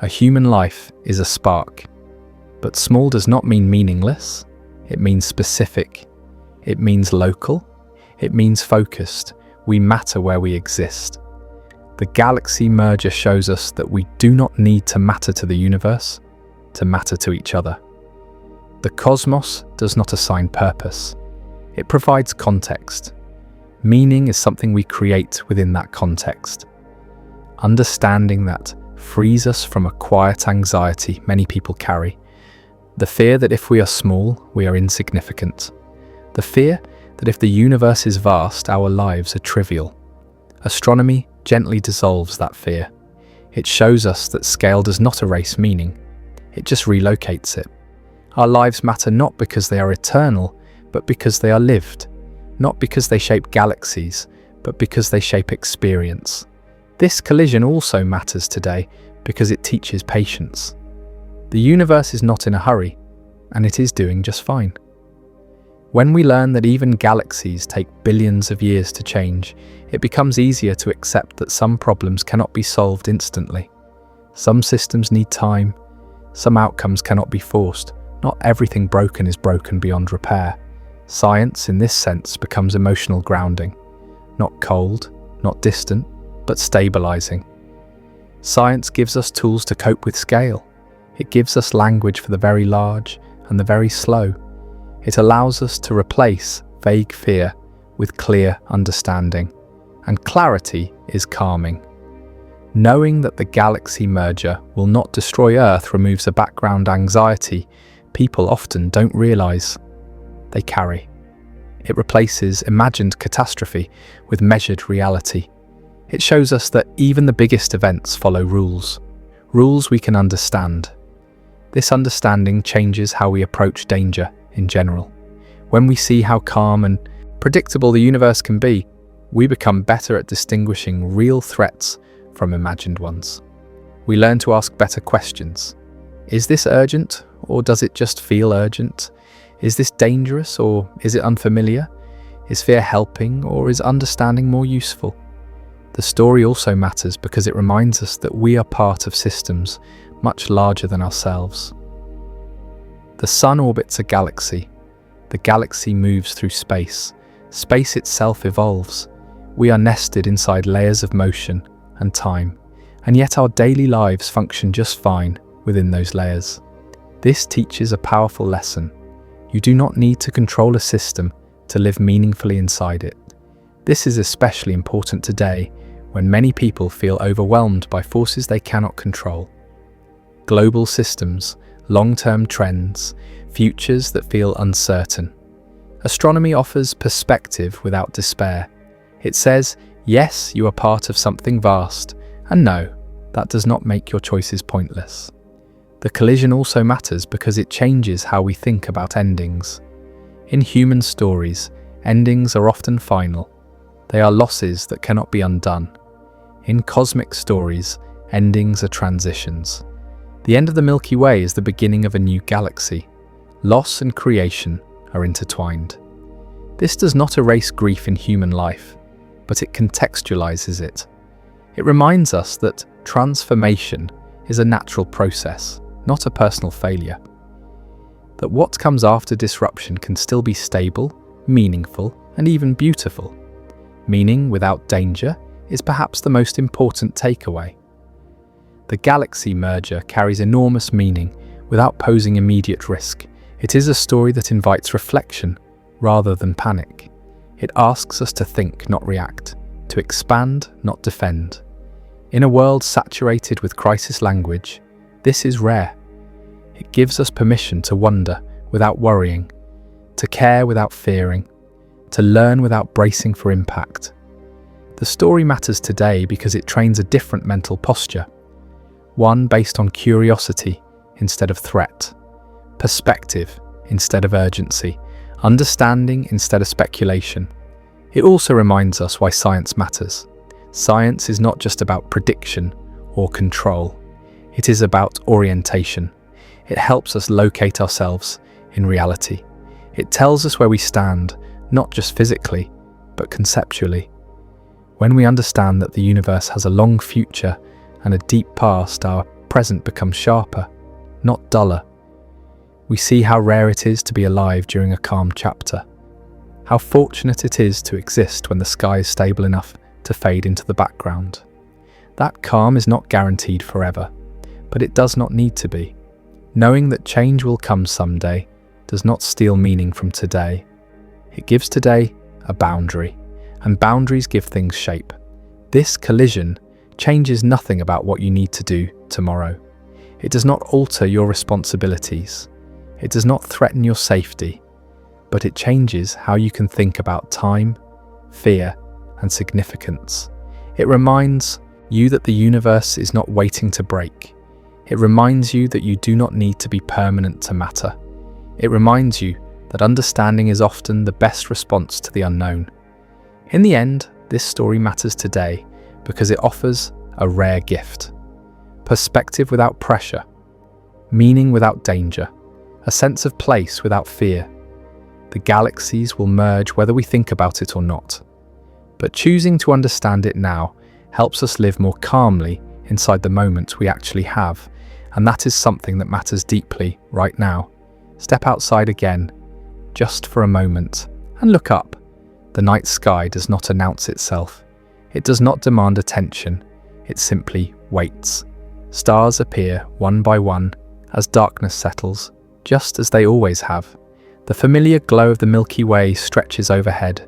a human life is a spark. But small does not mean meaningless. It means specific. It means local. It means focused. We matter where we exist. The galaxy merger shows us that we do not need to matter to the universe to matter to each other. The cosmos does not assign purpose. It provides context. Meaning is something we create within that context. Understanding that frees us from a quiet anxiety many people carry. The fear that if we are small, we are insignificant. The fear that if the universe is vast, our lives are trivial. Astronomy gently dissolves that fear. It shows us that scale does not erase meaning. It just relocates it. Our lives matter not because they are eternal, but because they are lived. Not because they shape galaxies, but because they shape experience. This collision also matters today because it teaches patience. The universe is not in a hurry, and it is doing just fine. When we learn that even galaxies take billions of years to change, it becomes easier to accept that some problems cannot be solved instantly. Some systems need time. Some outcomes cannot be forced. Not everything broken is broken beyond repair. Science, in this sense, becomes emotional grounding. Not cold, not distant, but stabilizing. Science gives us tools to cope with scale. It gives us language for the very large and the very slow. It allows us to replace vague fear with clear understanding, and clarity is calming. Knowing that the galaxy merger will not destroy Earth removes a background anxiety people often don't realize they carry. It replaces imagined catastrophe with measured reality. It shows us that even the biggest events follow rules we can understand. This understanding changes how we approach danger in general. When we see how calm and predictable the universe can be, we become better at distinguishing real threats from imagined ones. We learn to ask better questions. Is this urgent, or does it just feel urgent? Is this dangerous, or is it unfamiliar? Is fear helping, or is understanding more useful? The story also matters because it reminds us that we are part of systems much larger than ourselves. The Sun orbits a galaxy. The galaxy moves through space. Space itself evolves. We are nested inside layers of motion and time, and yet our daily lives function just fine within those layers. This teaches a powerful lesson. You do not need to control a system to live meaningfully inside it. This is especially important today when many people feel overwhelmed by forces they cannot control. Global systems, long-term trends, futures that feel uncertain. Astronomy offers perspective without despair. It says, yes, you are part of something vast, and no, that does not make your choices pointless. The collision also matters because it changes how we think about endings. In human stories, endings are often final. They are losses that cannot be undone. In cosmic stories, endings are transitions. The end of the Milky Way is the beginning of a new galaxy. Loss and creation are intertwined. This does not erase grief in human life, but it contextualizes it. It reminds us that transformation is a natural process, not a personal failure. That what comes after disruption can still be stable, meaningful, and even beautiful. Meaning without danger is perhaps the most important takeaway. The galaxy merger carries enormous meaning without posing immediate risk. It is a story that invites reflection rather than panic. It asks us to think, not react, to expand, not defend. In a world saturated with crisis language, this is rare. It gives us permission to wonder without worrying, to care without fearing, to learn without bracing for impact. The story matters today because it trains a different mental posture, one based on curiosity instead of threat, perspective instead of urgency, understanding instead of speculation. It also reminds us why science matters. Science is not just about prediction or control. It is about orientation. It helps us locate ourselves in reality. It tells us where we stand, not just physically, but conceptually. When we understand that the universe has a long future and a deep past, our present becomes sharper, not duller. We see how rare it is to be alive during a calm chapter, how fortunate it is to exist when the sky is stable enough to fade into the background. That calm is not guaranteed forever, but it does not need to be. Knowing that change will come someday does not steal meaning from today. It gives today a boundary, and boundaries give things shape. This collision changes nothing about what you need to do tomorrow. It does not alter your responsibilities. It does not threaten your safety, but it changes how you can think about time, fear, and significance. It reminds you that the universe is not waiting to break. It reminds you that you do not need to be permanent to matter. It reminds you that understanding is often the best response to the unknown. In the end, this story matters today because it offers a rare gift. Perspective without pressure, meaning without danger, a sense of place without fear. The galaxies will merge whether we think about it or not. But choosing to understand it now helps us live more calmly inside the moment we actually have, and that is something that matters deeply right now. Step outside again, just for a moment, and look up. The night sky does not announce itself. It does not demand attention. It simply waits. Stars appear one by one as darkness settles, just as they always have. The familiar glow of the Milky Way stretches overhead,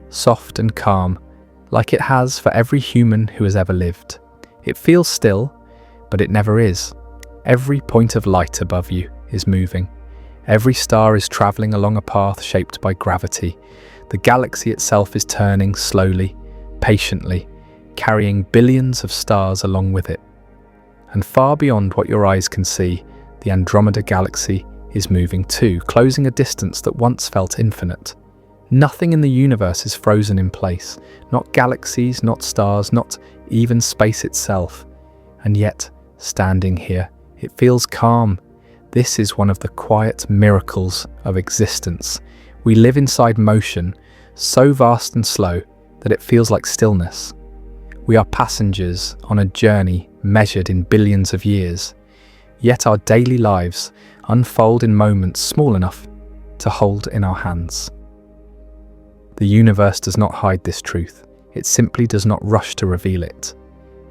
soft and calm, like it has for every human who has ever lived. It feels still, but it never is. Every point of light above you is moving. Every star is traveling along a path shaped by gravity. The galaxy itself is turning slowly, patiently, carrying billions of stars along with it. And far beyond what your eyes can see, the Andromeda Galaxy is moving too, closing a distance that once felt infinite. Nothing in the universe is frozen in place, not galaxies, not stars, not even space itself. And yet, standing here, it feels calm. This is one of the quiet miracles of existence. We live inside motion, so vast and slow that it feels like stillness. We are passengers on a journey measured in billions of years, yet our daily lives unfold in moments small enough to hold in our hands. The universe does not hide this truth, it simply does not rush to reveal it.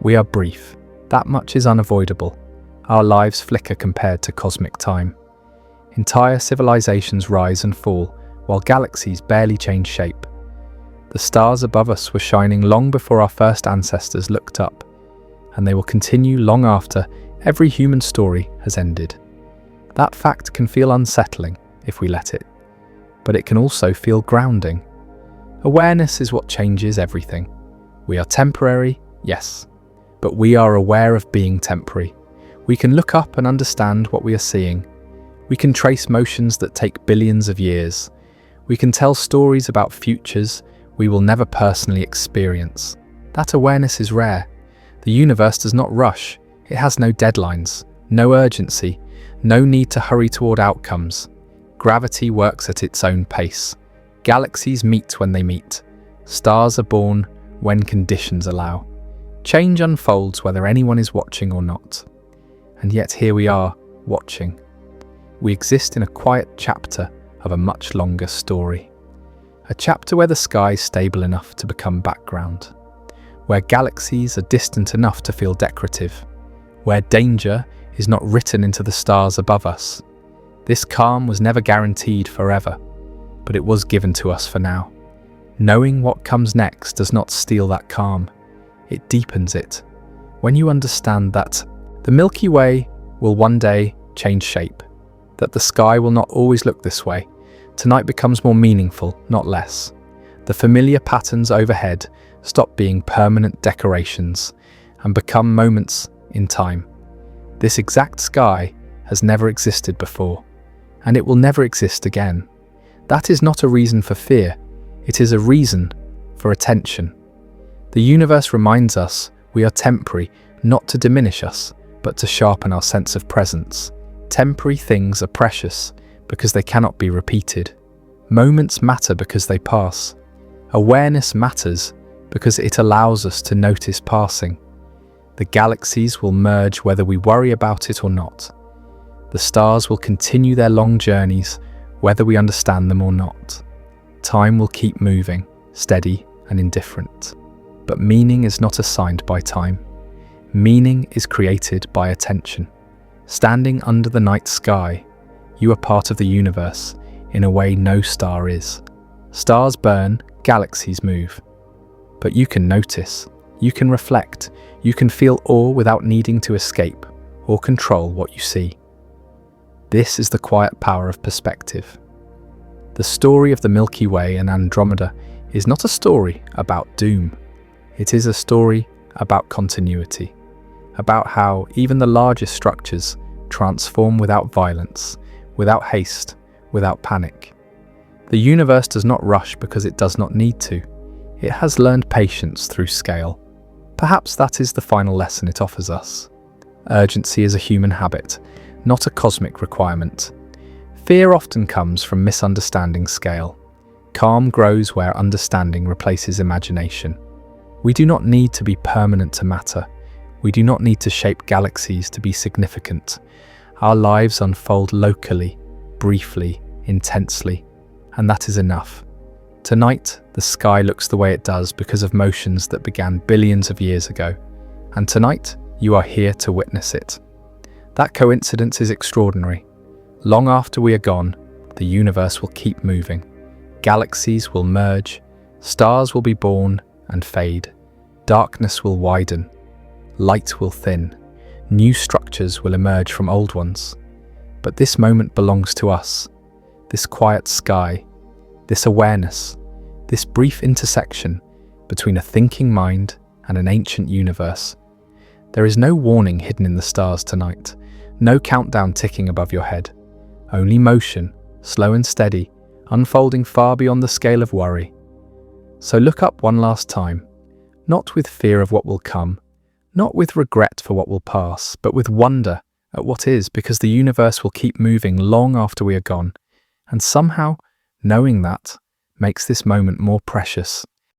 We are brief, that much is unavoidable. Our lives flicker compared to cosmic time. Entire civilizations rise and fall, while galaxies barely change shape. The stars above us were shining long before our first ancestors looked up, and they will continue long after every human story has ended. That fact can feel unsettling if we let it, but it can also feel grounding. Awareness is what changes everything. We are temporary, yes, but we are aware of being temporary. We can look up and understand what we are seeing. We can trace motions that take billions of years. We can tell stories about futures we will never personally experience. That awareness is rare. The universe does not rush. It has no deadlines, no urgency, no need to hurry toward outcomes. Gravity works at its own pace. Galaxies meet when they meet. Stars are born when conditions allow. Change unfolds whether anyone is watching or not. And yet here we are, watching. We exist in a quiet chapter of a much longer story. A chapter where the sky is stable enough to become background, where galaxies are distant enough to feel decorative, where danger is not written into the stars above us. This calm was never guaranteed forever, but it was given to us for now. Knowing what comes next does not steal that calm, it deepens it. When you understand that the Milky Way will one day change shape, that the sky will not always look this way, tonight becomes more meaningful, not less. The familiar patterns overhead stop being permanent decorations and become moments in time. This exact sky has never existed before, and it will never exist again. That is not a reason for fear, it is a reason for attention. The universe reminds us we are temporary, not to diminish us, but to sharpen our sense of presence. Temporary things are precious because they cannot be repeated. Moments matter because they pass. Awareness matters because it allows us to notice passing. The galaxies will merge whether we worry about it or not. The stars will continue their long journeys whether we understand them or not. Time will keep moving, steady and indifferent. But meaning is not assigned by time. Meaning is created by attention. Standing under the night sky, you are part of the universe in a way no star is. Stars burn, galaxies move. But you can notice, you can reflect, you can feel awe without needing to escape or control what you see. This is the quiet power of perspective. The story of the Milky Way and Andromeda is not a story about doom. It is a story about continuity, about how even the largest structures transform without violence, without haste, without panic. The universe does not rush because it does not need to. It has learned patience through scale. Perhaps that is the final lesson it offers us. Urgency is a human habit, not a cosmic requirement. Fear often comes from misunderstanding scale. Calm grows where understanding replaces imagination. We do not need to be permanent to matter. We do not need to shape galaxies to be significant. Our lives unfold locally, briefly, intensely, and that is enough. Tonight, the sky looks the way it does because of motions that began billions of years ago, and tonight, you are here to witness it. That coincidence is extraordinary. Long after we are gone, the universe will keep moving. Galaxies will merge, stars will be born and fade, darkness will widen, light will thin, new structures will emerge from old ones. But this moment belongs to us, this quiet sky, this awareness, this brief intersection between a thinking mind and an ancient universe. There is no warning hidden in the stars tonight, no countdown ticking above your head, only motion, slow and steady, unfolding far beyond the scale of worry. So look up one last time, not with fear of what will come, not with regret for what will pass, but with wonder at what is, because the universe will keep moving long after we are gone, and somehow, knowing that makes this moment more precious.